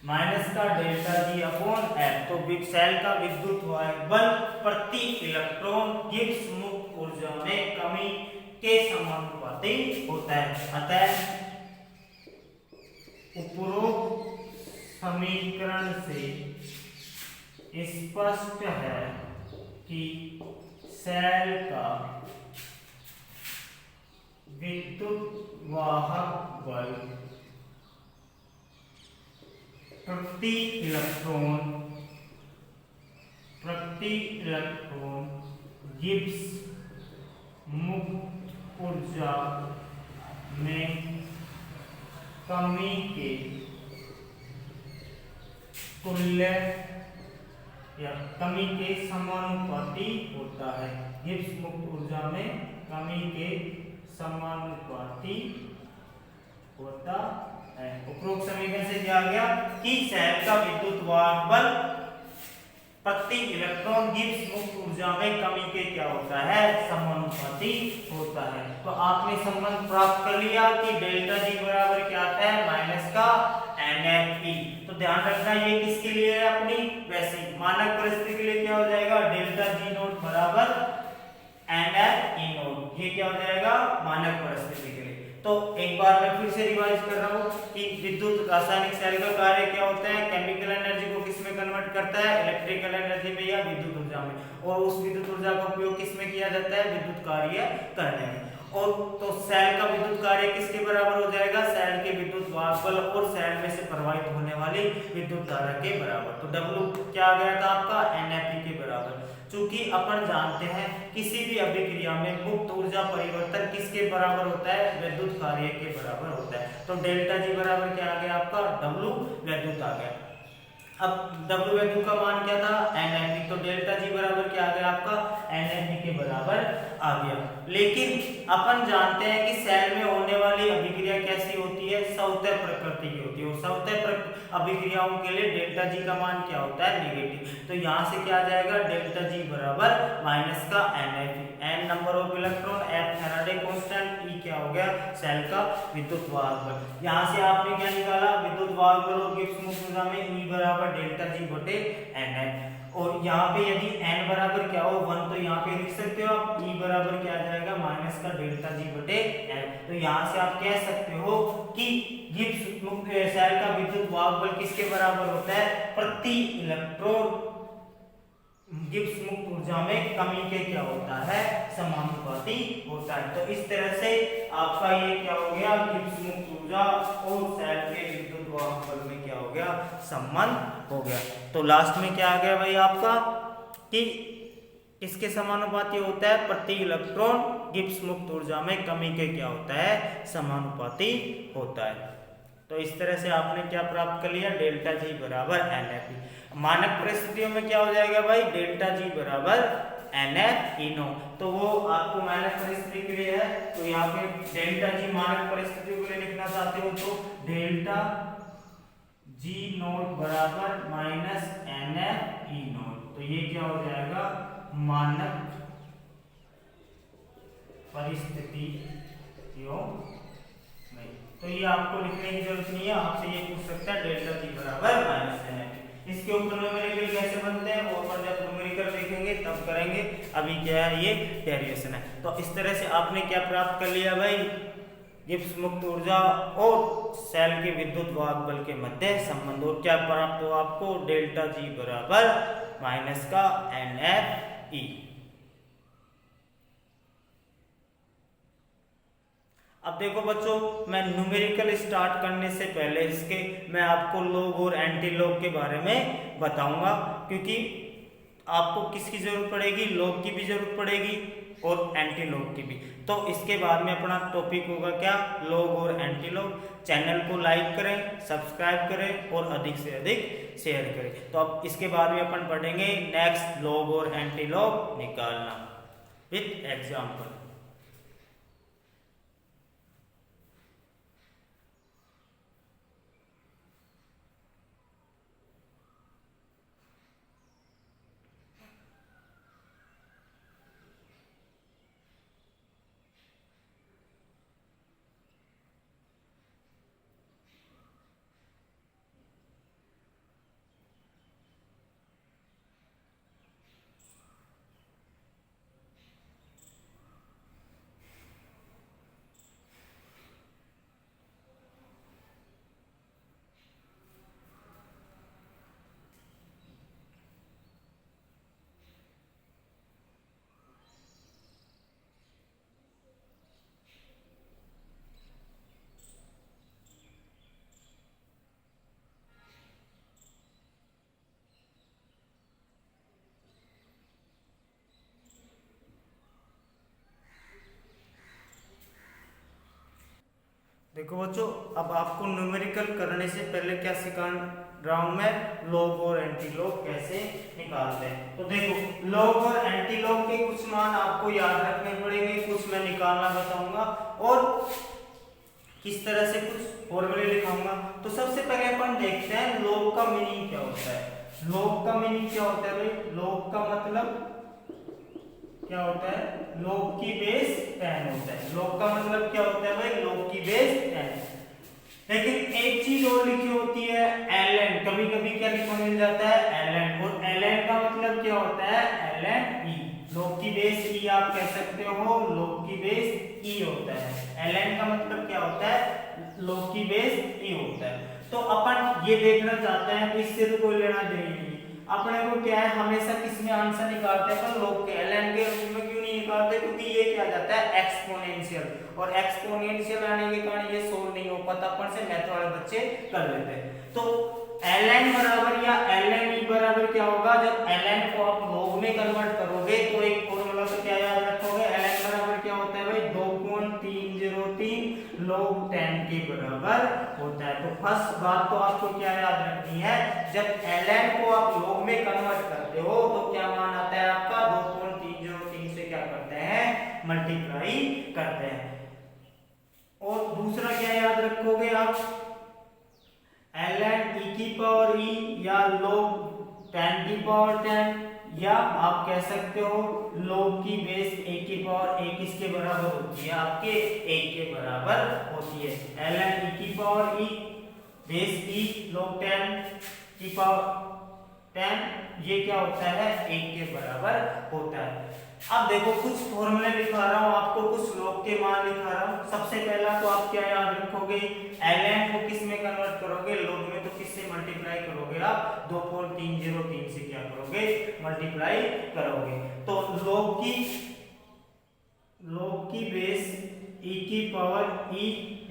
माइनस का डेल्टा जी अपॉन F। तो सेल का विद्युत वाहक बल प्रति इलेक्ट्रॉन गिब्स मुक्त ऊर्जा में कमी के समानुपाती होता है। अतः उपरोक्त समीकरण से स्पष्ट है कि सेल का विद्युत वाहक बल प्रति इलेक्ट्रॉन गिब्स मुक्त ऊर्जा में कमी के तुल्य या कमी के समानुपाती होता है। गिब्स मुक्त ऊर्जा में कमी के समानुपाती होता है। उपरोक्त समीकरण से क्या आ गया कि सेल का विद्युत वाहक बल प्रति इलेक्ट्रॉन गिब्स मुक्त ऊर्जा में कमी के क्या होता है, समानुपाती होता है। तो आपने संबंध प्राप्त कर लिया कि डेल्टा जी बराबर क्या आता है, माइनस का NFE। तो ध्यान रखना ये किसके लिए है, अपनी वैसे मानक परिस्थिति के लिए क्या हो जाएगा, डेल्टा जी नोट बराबर NFE नोट। ये क्या हो जाएगा, मानक परिस्थिति के लिए। तो एक बार मैं फिर से रिवाइज कर रहा हूँ कि विद्युत रासायनिक सेल का कार्य क्या होता है, केमिकल एनर्जी को किस में कन्वर्ट करता है, इलेक्ट्रिकल एनर्जी में या विद्युत ऊर्जा में, और उस विद्युत ऊर्जा का उपयोग किस में किया जाता है, विद्युत कार्य करने में। और तो सेल का विद्युत कार्य किसके बराबर हो जाएगा, सेल के विद्युत वाहक बल और सेल में से प्रवाहित होने वाली विद्युत धारा के बराबर। तो W क्या आ गया था आपका, NFE के बराबर। चूंकि अपन जानते हैं किसी भी अभिक्रिया में मुक्त ऊर्जा परिवर्तन किसके बराबर होता है, विद्युत कार्य के बराबर होता है। तो डेल्टा जी बराबर क्या आ गया आपका, W विद्युत आ गया। अब W वैल्यू का मान क्या था, NFE। तो डेल्टा जी बराबर क्या आ गया आपका, NFE के बराबर आ गया। लेकिन अपन जानते हैं कि सेल में होने वाली अभिक्रिया कैसी होती है, सवतः प्रकृति की होती है। और सवतः अभिक्रियाओं के लिए डेल्टा जी का मान क्या होता है, नेगेटिव। तो यहाँ से क्या आ जाएगा, डेल्टा जी बराबर माइनस का NFE, N number of electron, F Faraday constant, E क्या हो गया, सेल का विद्युत वाहक बल। यहाँ से आपने क्या निकाला, विद्युत वाहक बल और गिब्स मुक्त ऊर्जा में E बराबर डेल्टा जी बटे NN। और यहाँ पे यदि n बराबर क्या हो 1, तो यहाँ पे लिख सकते हो आप E बराबर क्या आ जाएगा, माइनस का डेल्टा जी बटे n। तो यहाँ से आप कह सकते हो कि गिब्स मुक्त सेल का विद्युत वाहक बल किसके बराबर होता है, प्रति इलेक्ट्रॉन गिब्स मुक्त ऊर्जा में कमी के क्या होता है, समानुपाती होता है। तो इस तरह से आपका ये क्या हो गया, गिब्स मुक्त ऊर्जा और सेल के विद्युत वाहक बल में क्या हो गया, संबंध हो गया। तो लास्ट में क्या आ गया भाई आपका कि इसके समानुपाती होता है, प्रति इलेक्ट्रॉन गिब्स मुक्त ऊर्जा में कमी के क्या होता है, समानुपाती होता है। तो इस तरह से आपने क्या प्राप्त कर लिया, डेल्टा जी बराबर NFE। मानक परिस्थितियों में क्या हो जाएगा भाई, डेल्टा जी बराबर NFE नो। तो वो आपको मानक परिस्थिति के लिए है, तो यहाँ पे डेल्टा जी मानक परिस्थितियों के लिए लिखना चाहते हो तो डेल्टा जी नोट बराबर माइनस NFE नोट। तो ये क्या हो जाएगा, मानक परिस्थितियों में। तो ये आपको लिखने की जरूरत नहीं है, आपसे ये पूछ सकता है डेल्टा जी बराबर माइनस NFE। इसके ऊपर न्यूमेरिकल कैसे बनते हैं वो अपन जब न्यूमेरिकल देखेंगे तब करेंगे, अभी क्या है ये डेरिवेशन है। तो इस तरह से आपने क्या प्राप्त कर लिया भाई, गिब्स मुक्त ऊर्जा और सेल के विद्युत वाहक बल के मध्य संबंध। और क्या प्राप्त हो आपको, डेल्टा जी बराबर माइनस का NFE। अब देखो बच्चों, मैं न्यूमेरिकल स्टार्ट करने से पहले इसके मैं आपको लॉग और एंटी लॉग के बारे में बताऊंगा, क्योंकि आपको किसकी जरूरत पड़ेगी, लॉग की भी जरूरत पड़ेगी और एंटी लॉग की भी। तो इसके बाद में अपना टॉपिक होगा क्या, लॉग और एंटी लॉग। चैनल को लाइक करें, सब्सक्राइब करें और अधिक से अधिक शेयर करें। तो अब इसके बाद में अपन पढ़ेंगे नेक्स्ट लॉग और एंटी लॉग निकालना विथ एग्जाम्पल। देखो बच्चों, अब आपको न्यूमेरिकल करने से पहले क्या सिखा रहा हूं मैं, लॉग और एंटी लॉग कैसे निकालते हैं। तो देखो, लॉग और एंटी लॉग के कुछ मान आपको याद रखने पड़ेंगे, कुछ मैं निकालना बताऊंगा और किस तरह से कुछ फॉर्मूले लिखाऊंगा। तो सबसे पहले अपन देखते हैं लॉग का मीनिंग क्या होता है। लॉग का मीनिंग क्या होता है भाई? लॉग का मतलब क्या होता है? लॉग की बेस 10 होता है। लॉग का मतलब क्या होता है भाई? लॉग की बेस 10। लेकिन एक चीज और लिखी होती है ln, कभी कभी क्या लिखा मिल जाता है ln, और ln का मतलब क्या होता है? ln e। लॉग की बेस e आप कह सकते हो, लॉग की बेस e होता है। ln का मतलब क्या होता है? लॉग की बेस e होता है। तो अपन ये देखना चाहते हैं, इससे तो कोई लेना देना नहीं, अपने को क्या है, हमेशा किसमें आंसर निकालते हैं? तो लॉग के, ln के रूप में क्यों नहीं निकालते? क्योंकि ये क्या जाता है एक्सपोनेंशियल, और एक्सपोनेंशियल आने के कारण ये सोल्व नहीं हो पाता, अपन से मैथ वाले बच्चे कर लेते हैं। तो ln बराबर या ln e बराबर क्या होगा? जब ln को आप लॉग में कन्वर्ट करोगे तो एक फॉर्मूला तो क्या याद रखोगे? ln बराबर क्या होता है भाई? 2.303 log 10 के बराबर होता है। तो फर्स्ट बात तो आपको क्या याद रखनी है, जब ln को आप log में कन्वर्ट करते हो तो क्या मान आता है आपका? 2.303 से क्या करते हैं? मल्टीप्लाई करते हैं। और दूसरा क्या याद रखोगे आप? ln e की पावर e या log 10 की पावर 10, या आप कह सकते हो log की बेस 1 की पावर 1 किसके बराबर होती है? आपके 1 के बराबर होती है। ln e की power e base e log 10 की पावर 10, ये क्या होता है? 1 के बराबर होता है। अब देखो, कुछ फॉर्मूले लिखा रहा हूं आपको, कुछ लॉग के मान लिखा रहा हूं। सबसे पहला तो आप क्या याद रखोगे? ln को किस में कन्वर्ट करोगे? लॉग में। तो किससे मल्टीप्लाई करोगे आप? 2.303 से क्या करोगे? मल्टीप्लाई करोगे। तो लॉग की बेस e की पावर e,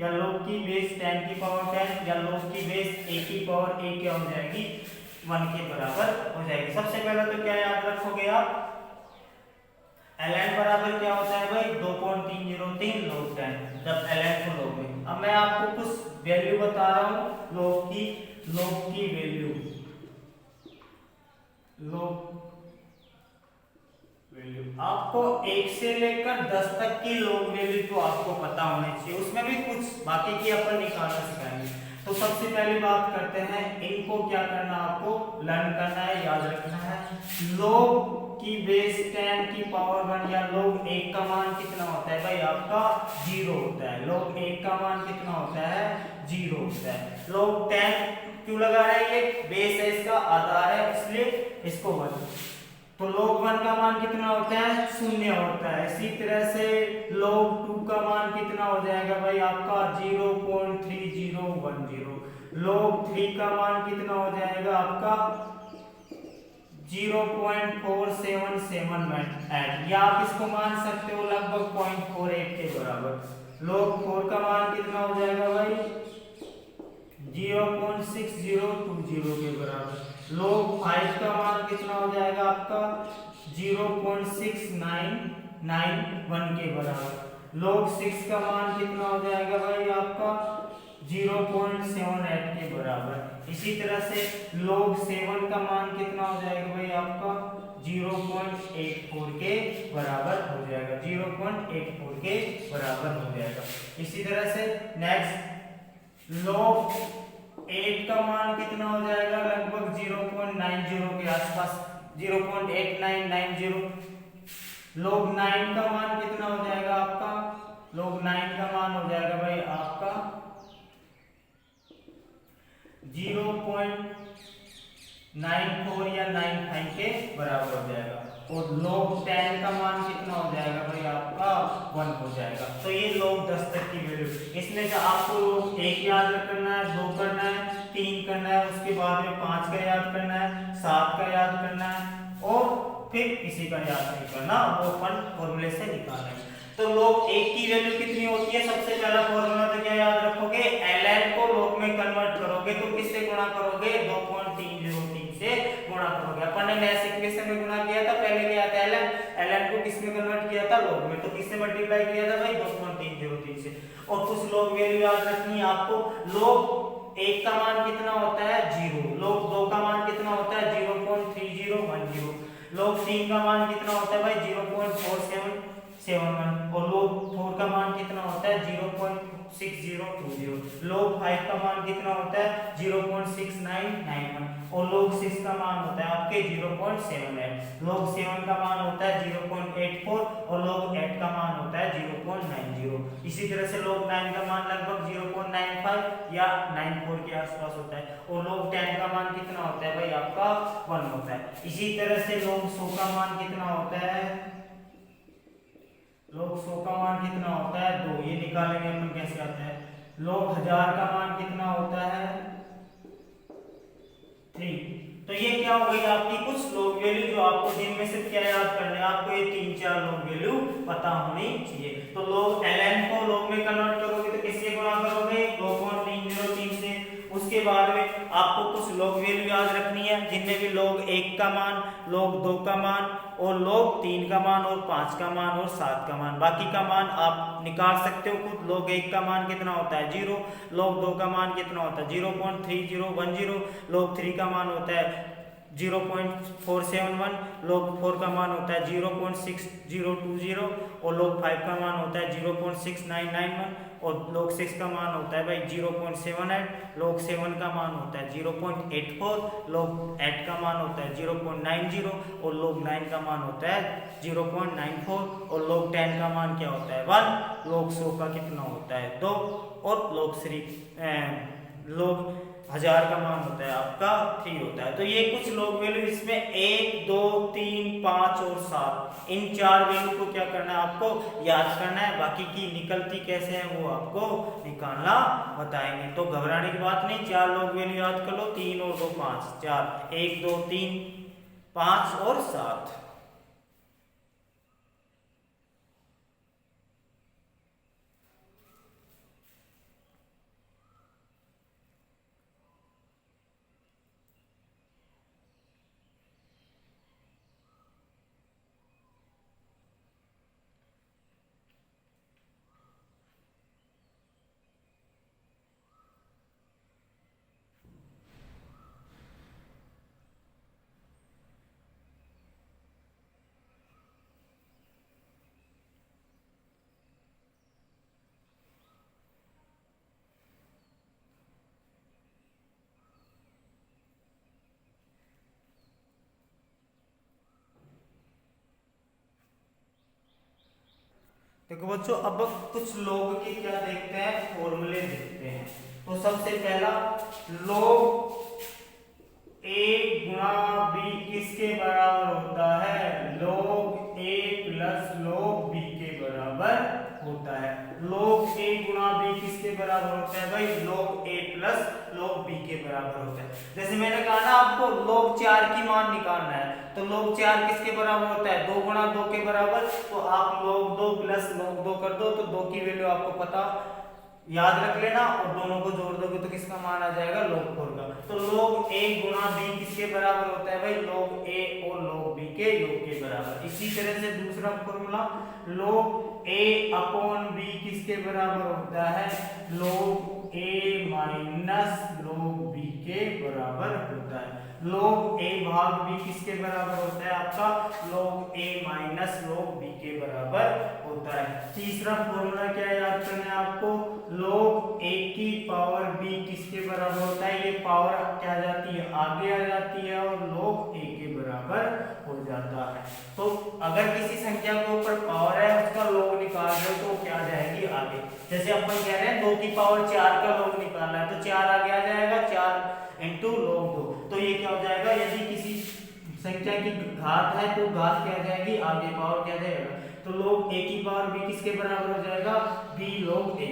या log की बेस 10 की पावर 10, या log की बेस a की पावर a क्या हो जाएगी? 1 के बराबर हो जाएगी। सबसे पहले तो क्या याद रखोगे आप? ln बराबर क्या होता है भाई? 2.303 log 10, जब ln को log में। अब मैं आपको कुछ वैल्यू बता रहा हूं log की वैल्यू, आपको 1 से लेकर 10 तक की log वैल्यू तो आपको पता होनी चाहिए, उसमें भी कुछ बाकी की अपन निकालना सिखाएंगे। तो सबसे पहली बात करते हैं, इनको क्या करना, आपको लर्न करना है, याद रखना है। log की बेस 10 की पावर 1 या log 1 का मान कितना होता है भाई? आपका 0 होता है। log 1 का मान कितना होता है? 0 होता है। log 10 क्यों लगा रहा है? ये बेस है, इसका आधार है, इसलिए इसको 1। तो log 1 का मान कितना होता है? 0 होता है। इसी तरह से log 2 का मान कितना हो जाएगा भाई? आपका 0.3010। log 3 का मान कितना हो जाएगा आपका? 0.4778, या आप इसको मान सकते हो लगभग 0.48 के बराबर। log 4 का मान कितना हो जाएगा भाई? 0.6020 के बराबर। log 5 का मान कितना हो जाएगा आपका? 0.6991 के बराबर। log 6 का मान कितना हो जाएगा भाई? आपका 0.78 के बराबर। इसी तरह से log 7 का मान कितना हो जाएगा भाई? आपका 0.84 के बराबर हो जाएगा। 0.84 के बराबर हो जाएगा। इसी तरह से नेक्स्ट log 8 का मान कितना हो जाएगा? लगभग 0.90 के आसपास, 0.8990। log 9 का मान कितना हो जाएगा आपका? log 9 का मान हो जाएगा भाई आपका 0.94 या 95 के बराबर हो जाएगा। और log 10 का मान कितना हो जाएगा भाई? आपका 1 हो जाएगा। तो ये log 10 तक की वैल्यू, इसमें से आपको log 1 याद करना है, 2 करना है, 3 करना है, उसके बाद में 5 का याद करना है, 7 का याद करना है, और फिर किसी का याद नहीं करना, वो अपन फॉर्मूले से निकालना है। तो log 1 की वैल्यू कितनी होती है? सबसे पहला फॉर्मूला तो क्या याद रखोगे? ln को log में कन्वर्ट करोगे तो किससे गुणा करोगे? 2.303 से गुणा करोगे। अपन ने नया इक्वेशन में गुणा किया था, पहले क्या था? ln को किस में कन्वर्ट किया था? log में। तो किससे मल्टीप्लाई किया था भाई? 2.303 से। और कुछ log वैल्यू याद रखनी है आपको। log 1 का मान कितना होता है 0, log 2 का मान कितना होता है 0.3010, log 3 का मान कितना होता है भाई 0.4771 और log 4 का मान कितना होता है 0.6020, log 5 का मान कितना होता है 0.6991 और log 6 का मान होता है आपके 0.78, log 7 का मान होता है 0.84 और log 8 का मान होता है 0.90। इसी तरह से log 9 का मान लगभग 0.95 या 94 के आसपास होता है और log 10 का मान कितना होता है भाई आपका 1 होता है। इसी तरह से log 100 का मान कितना होता है, log 100 का मान कितना होता है 2, ये निकालेंगे अपन कैसे आता है। log 1000 का मान कितना होता है 3। तो ये क्या हो गई आपकी कुछ log वैल्यू जो आपको दिन में सिर्फ क्या याद करना है, आपको ये 3-4 log वैल्यू पता होनी चाहिए। तो log ln को log में कन्वर्ट करोगे तो किससे गुणा करोगे 2.303 से। उसके बाद में आपको कुछ log वैल्यू याद रखनी है जिनमें भी log 1 का मान, log 2 का मान और log 3 का मान और 5 का मान और 7 का मान। बाकी का मान आप निकाल सकते हो खुद। log 1 का मान कितना होता है 0, log 2 का मान कितना होता है 0.3010, log 3 का मान होता है 0.471, log 4 का मान होता है 0.6020 और log 5 का मान होता है 0.6991 और log 6 का मान होता है भाई 0.78, log 7 का मान होता है 0.84, log 8 का मान होता है 0.90 और log 9 का मान होता है 0.94 और log 10 का मान क्या होता है 1, log 100 का कितना होता है 2 और log 1000 का मान होता है आपका 3 होता है। तो ये कुछ log वैल्यू, इसमें 1, 2, 3, 5 और 7, इन 4 वैल्यू को क्या करना है आपको याद करना है। बाकी की निकलती कैसे है वो आपको निकालना बताएंगे। तो घबराने की बात नहीं, 4 log वैल्यू याद कर लो, 3 और 2 5, 4, 1 2 3 5 और 7। देखो बच्चों, अब कुछ log की क्या देखते हैं फॉर्मूले देखते हैं। तो सबसे पहला log a गुणा b किसके बराबर होता है, log a plus log b के बराबर होता है। log a गुणा b किसके बराबर होता है भाई, log a plus log b के बराबर होता है। जैसे मैंने कहा ना आपको log 4 की मान निकालना है, तो log 4 किसके बराबर होता है 2 गुणा 2 के बराबर। तो आप log 2 प्लस log 2 कर दो तो 2 की वैल्यू आपको पता याद रख लेना और दोनों को जोड़ दोगे तो किसका मान आ जाएगा log 4 का। तो log a गुणा b किसके बराबर होता है भाई, log a और log b के योग के बराबर। इसी तरह से दूसरा formula log a upon b किसके बराबर होता है, log a minus log b के बराबर होता है। log a भाग b किसके बराबर होता है आपका, log a minus log b के बराबर होता है। तीसरा फॉर्मूला क्या याद करना है आपको, log a की पावर b किसके बराबर होता है, ये पावर क्या आ जाती है आगे आ जाती है और log a के बराबर हो जाता है। तो अगर किसी संख्या के ऊपर पावर है उसका log निकाल रहे हो तो क्या आ जाएगी आगे। जैसे अपन कह रहे हैं 2 की पावर 4 का log निकालना है तो 4 आगे आ जाएगा, 4 इंटू log 2। तो ये क्या हो जाएगा, यदि किसी संख्या की घात है तो घात क्या आ जाएगी आगे, पावर क्या आ जाएगा। तो log a की पावर b किसके बराबर हो जाएगा, b log a।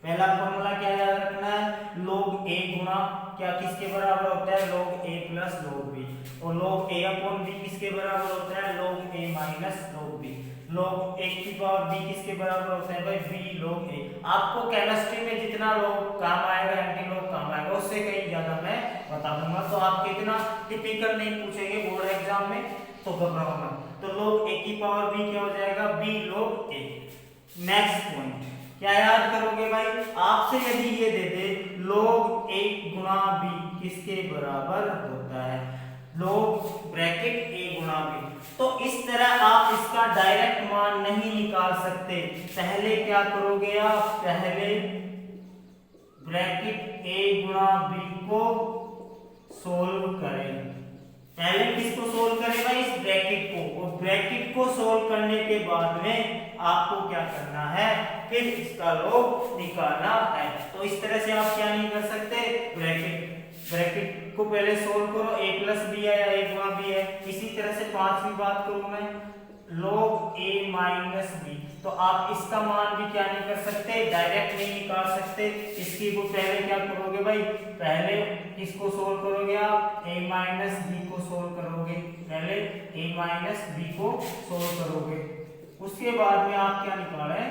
पहला फॉर्मूला क्या याद रखना है, log a गुणा क्या किसके बराबर होता है, log a plus log b और log a अपॉन b किसके बराबर होता है, log a minus log b। log 1 की पावर b किसके बराबर होता है भाई, b log a। आपको केमिस्ट्री में जितना log काम आएगा एंटी log काम आएगा उससे कहीं ज्यादा मैं बता दूंगा। तो आपके इतना टिपिकल नहीं पूछेंगे बोर्ड एग्जाम में, तो घबराओ मत। तो log a की पावर b क्या हो जाएगा, b log a। Next point क्या याद करोगे भाई, आपसे यदि ये दे दे log 1 गुणा b किसके बराबर होता है, log ब्रैकेट a गुणा b, तो इस तरह आप इसका डायरेक्ट मान नहीं निकाल सकते। पहले क्या करोगे आप, पहले ब्रैकेट a गुणा b को सोल्व करें। पहले किसको सोल्व करें भाई, इस ब्रैकेट को, और ब्रैकेट को सोल्व करने के बाद में आपको क्या करना है, फिर इसका log निकालना है। तो इस तरह से आप क्या नहीं कर सकते, ब्रैकेट को पहले सोल्व करो, a प्लस बी है या a गुणा बी है। इसी तरह से पांचवी बात करूं मैं, log a माइनस बी, तो आप इसका मान भी क्या नहीं कर सकते, डायरेक्ट नहीं निकाल सकते। इसकी वो पहले क्या करोगे भाई, पहले किसको सोल्व करोगे आप, a माइनस बी को सोल्व करोगे, पहले a माइनस बी को सोल्व करोगे, उसके बाद में आप क्या निकाले,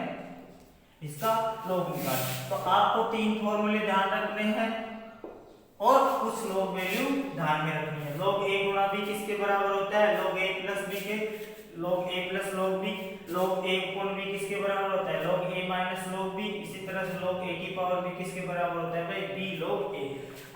इसका log निकालें। तो आपको तीन फॉर्मूले ध्यान रखने हैं और कुछ log वैल्यू ध्यान में रखनी है। log a गुणा b किसके बराबर होता है, log a प्लस b के, log a plus log b, log a upon b किसके बराबर होता है, log a minus log b। इसी तरह से log a की पावर b किसके बराबर होता है भाई, b log a।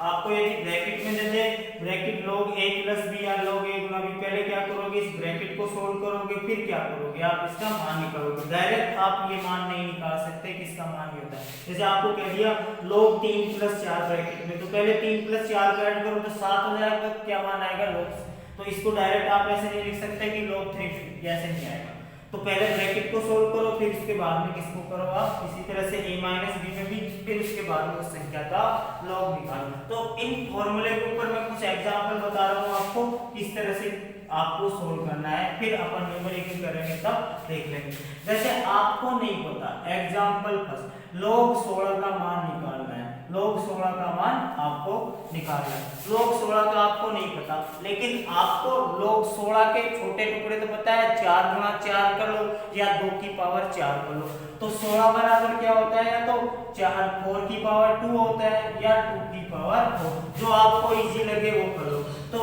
आपको यदि ब्रैकेट में दे दे bracket log a plus b या log a गुणा b, पहले क्या करोगे, इस ब्रैकेट को सोल्व करोगे, फिर क्या करोगे, आप इसका मान निकालोगे। डायरेक्ट आप ये मान नहीं निकाल सकते किसका मान ये होता है। जैसे आपको कह दिया log 3 प्लस 4 ब्रैकेट में, तो पहले 3 प्लस 4 का ऐड करो तो 7 हो जाएगा, क्या मान आएगा log। तो इसको डायरेक्ट आप ऐसे नहीं लिख सकते कि log 3 ऐसे नहीं आएगा। तो पहले ब्रैकेट को सोल्व करो, फिर उसके बाद में किसको करो आप, इसी तरह से a माइनस बी में भी, फिर उसके बाद में उस संख्या का log निकालो। तो इन फॉर्मूले के ऊपर मैं कुछ एग्जांपल बता रहा हूँ आपको, किस तरह से आपको सोल्व करना है, फिर अपन न्यूमेरिकल करेंगे तब देख लेंगे। जैसे आपको नहीं पता, एग्जांपल फर्स्ट, log 16 का मान निकालना है, log 16 का मान आपको निकालना है। log 16 का आपको नहीं पता, लेकिन आपको log 16 के छोटे टुकड़े तो पता है, 4 गुणा 4 कर लो या 2 की पावर 4 कर लो। तो 16 बराबर क्या होता है, या तो 4 की पावर 2 होता है या 2 की पावर 4, जो आपको इजी लगे वो कर लो। तो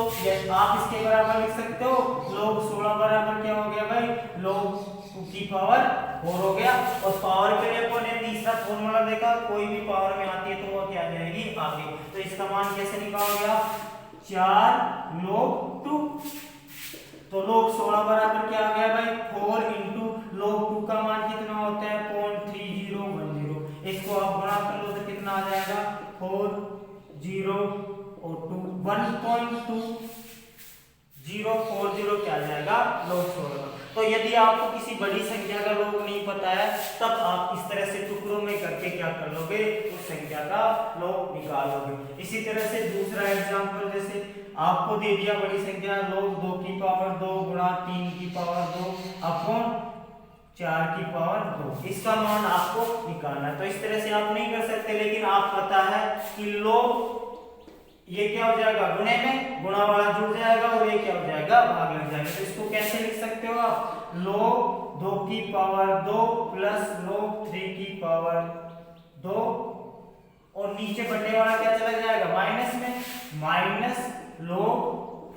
आप इसके बराबर लिख सकते हो, log 16 बराबर क्या हो गया भाई, log 2 की पावर 4 हो गया। और पावर के लिए अपन ने तीसरा फॉर्मूला देखा, कोई भी पावर में आती है तो वो क्या जाएगी आगे। तो इसका मान कैसे निकालोगे आप, 4 log 2, तो log 16 बराबर क्या आ गया भाई, 4 इंटू log 2 का मान कितना होता है 0.3010। इसको आप गुणा कर लो तो कितना आ जाएगा, 4 0 और 2 1.2040 क्या आ जाएगा log 16। तो यदि आपको किसी बड़ी संख्या का log नहीं पता है, तब आप इस तरह से टुकड़ों में करके क्या कर लोगे, उस संख्या का log निकालोगे। इसी तरह से दूसरा एग्जांपल, जैसे आपको दे दिया बड़ी संख्या log 2 की पावर 2 गुणा 3 की पावर 2 अपॉन 4 की पावर 2, इसका मान आपको निकालना है। तो इस तरह से आप नहीं कर सकते, लेकिन आप पता है कि log ये क्या हो जाएगा, गुणे में गुणा वाला जुड़ जाएगा और ये क्या हो जाएगा, भाग लग जाएगा। तो इसको कैसे लिख सकते हो आप, log 2 की पावर 2 प्लस log 3 की पावर 2, और नीचे बटे वाला क्या चला जाएगा माइनस में, माइनस log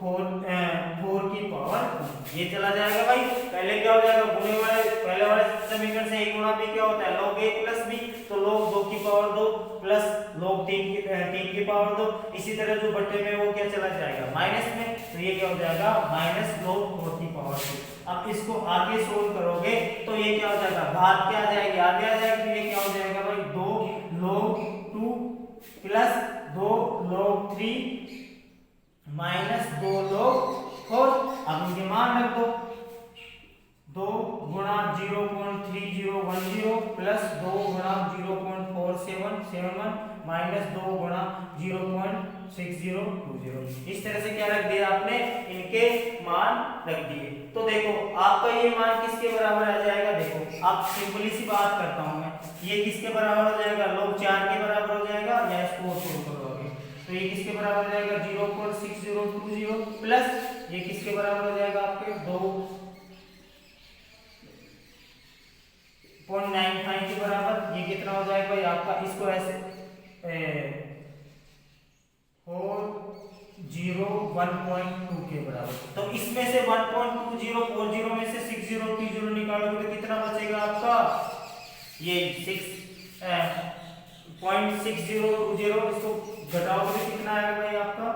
4 की पावर 2, ये चला जाएगा भाई। पहले क्या हो जाएगा, गुणे वाले पहले वाले समीकरण से a गुणा b क्या होता है, log a प्लस b, तो log 2 की पावर 2 प्लस log 3 की पावर 2। इसी तरह जो बटे में वो क्या चला जाएगा माइनस में, तो ये क्या हो जाएगा माइनस log 4 की पावर 2। अब इसको आगे सोल्व करोगे तो ये क्या हो जाएगा, भाग क्या आ जाएगी, आगे आ जाएगी, तो ये क्या हो जाएगा भाई 2 log 2 plus 2 log 3 minus 2 log 4। अब इनके मान रख दो, 2 गुणा 0.3010 प्लस 2 गुणा 0.4771 माइनस 2 गुणा 0.6020। इस तरह से क्या रख दिया आपने, इनके मान रख दिए। तो देखो आपका ये मान किसके बराबर आ जाएगा, देखो आप सिंपली सी बात करता हूं मैं, ये किसके बराबर हो जाएगा, log 4 के बराबर हो जाएगा, या इसको सोल्व करोगे तो ये किसके बराबर हो जाएगा 0.6020 प्लस ये किसके बराबर हो जाएगा आपके 2.95 के बराबर, ये कितना हो जाएगा भाई आपका, इसको ऐसे 401.2 के बराबर। तो इसमें से 1.2040 में से 6020 निकालोगे तो कितना बचेगा आपका, ये 6 0.6020, इसको घटाओगे तो कितना आएगा भाई आपका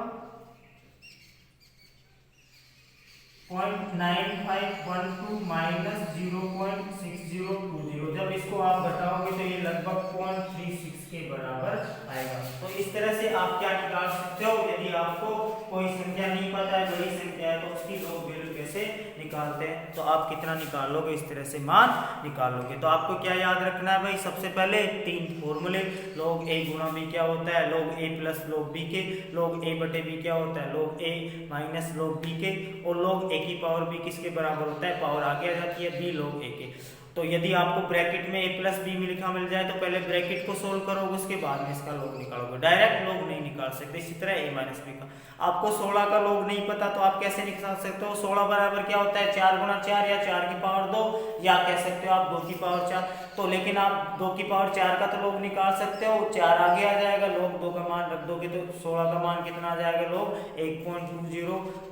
0.9512 माइनस 0.6020। जब इसको आप घटाओगे तो ये लगभग 0.36 के बराबर आएगा। तो इस तरह से आप क्या निकाल सकते हो, यदि आपको कोई संख्या नहीं पता है, बड़ी संख्या है, तो उसकी लोग वैल्यू कैसे निकालते हैं, तो आप कितना निकाल लोगे, इस तरह से मान निकाल लोगे। तो आपको क्या याद रखना है भाई, सबसे पहले 3 फॉर्मूले, log a गुणा b क्या होता है, log a plus log b के, log a बटे b क्या होता है, log a minus log b के, और log a की पावर b किसके बराबर होता है, पावर आगे आ जाती है b log a के। तो यदि आपको ब्रैकेट में a प्लस बी लिखा मिल जाए तो पहले ब्रैकेट को सोल्व करोगे, उसके बाद में इसका log निकालोगे, डायरेक्ट log नहीं निकाल सकते। इसी तरह a माइनस बी का, आपको 16 का log नहीं पता तो आप कैसे निकाल सकते हो, 16 बराबर क्या होता है 4 गुना 4 या 4 की पावर 2, या कह सकते हो आप 2 की पावर 4। तो लेकिन आप 2 की पावर 4 का तो log निकाल सकते हो, 4 आगे आ जाएगा, log 2 का मान रख दोगे तो 16 का मान कितना आ जाएगा, log 1.2040।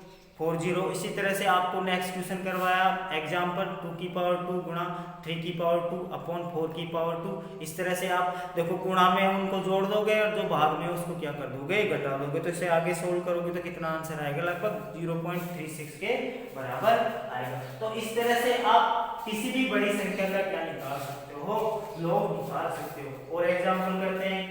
इसी तरह से आपको नेक्स्ट क्वेश्चन करवाया एग्जाम्पल 2 की पावर 2 गुणा 3 की पावर 2 अपॉन 4 की पावर 2। इस तरह से आप देखो गुणा में उनको जोड़ दोगे और जो भाग में उसको क्या कर दोगे, घटा दोगे। तो इसे आगे सोल्व करोगे तो कितना आंसर आएगा, लगभग 0.36 के बराबर आएगा। तो इस तरह से आप किसी भी बड़ी संख्या का क्या निकाल सकते हो, log निकाल सकते हो। और एग्जाम्पल करते हैं,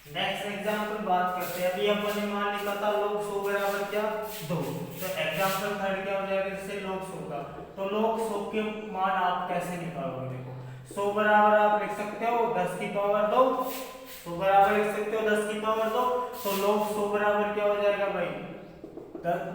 नेक्स्ट एग्जांपल बात करते हैं। अभी अपन ने मान लिखा था log 100 बराबर क्या 2। तो एग्जांपल थर्ड क्या हो जाएगा, जैसे log 100 का, तो log 100 के मान आप कैसे निकालोगे, देखो 100 बराबर आप लिख सकते हो 10 की पावर 2, 100 बराबर लिख सकते हो 10 की पावर 2। तो log 100 बराबर क्या हो जाएगा भाई,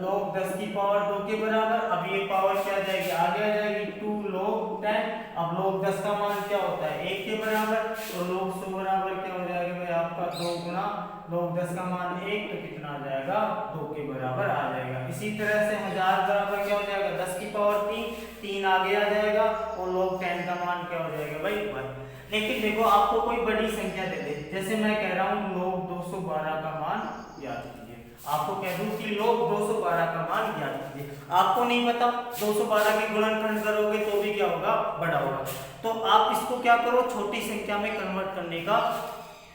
log 10 की पावर 2 के बराबर। अब ये पावर क्या आ जाएगी, आगे आ जाएगी 2 log 10। अब log 10 का मान क्या होता है 1 के बराबर, तो log 100 बराबर क्या हो जाएगा भाई आपका 2 गुना log 10 का मान 1, तो कितना आ जाएगा 2 के बराबर आ जाएगा। इसी तरह से 1000 बराबर क्या हो जाएगा 10 की पावर 3, 3 आगे आ जाएगा, और log 10 का मान क्या हो जाएगा भाई 1। लेकिन देखो आपको कोई बड़ी संख्या दे दे, जैसे मैं कह रहा हूँ log 212 का मान याद कीजिए, आपको कह दूं कि log 212 का मान ज्ञात कीजिए, आपको नहीं पता 212 के गुणनखंड करोगे तो भी क्या होगा, बड़ा होगा। तो आप इसको क्या करो, छोटी संख्या में कन्वर्ट करने का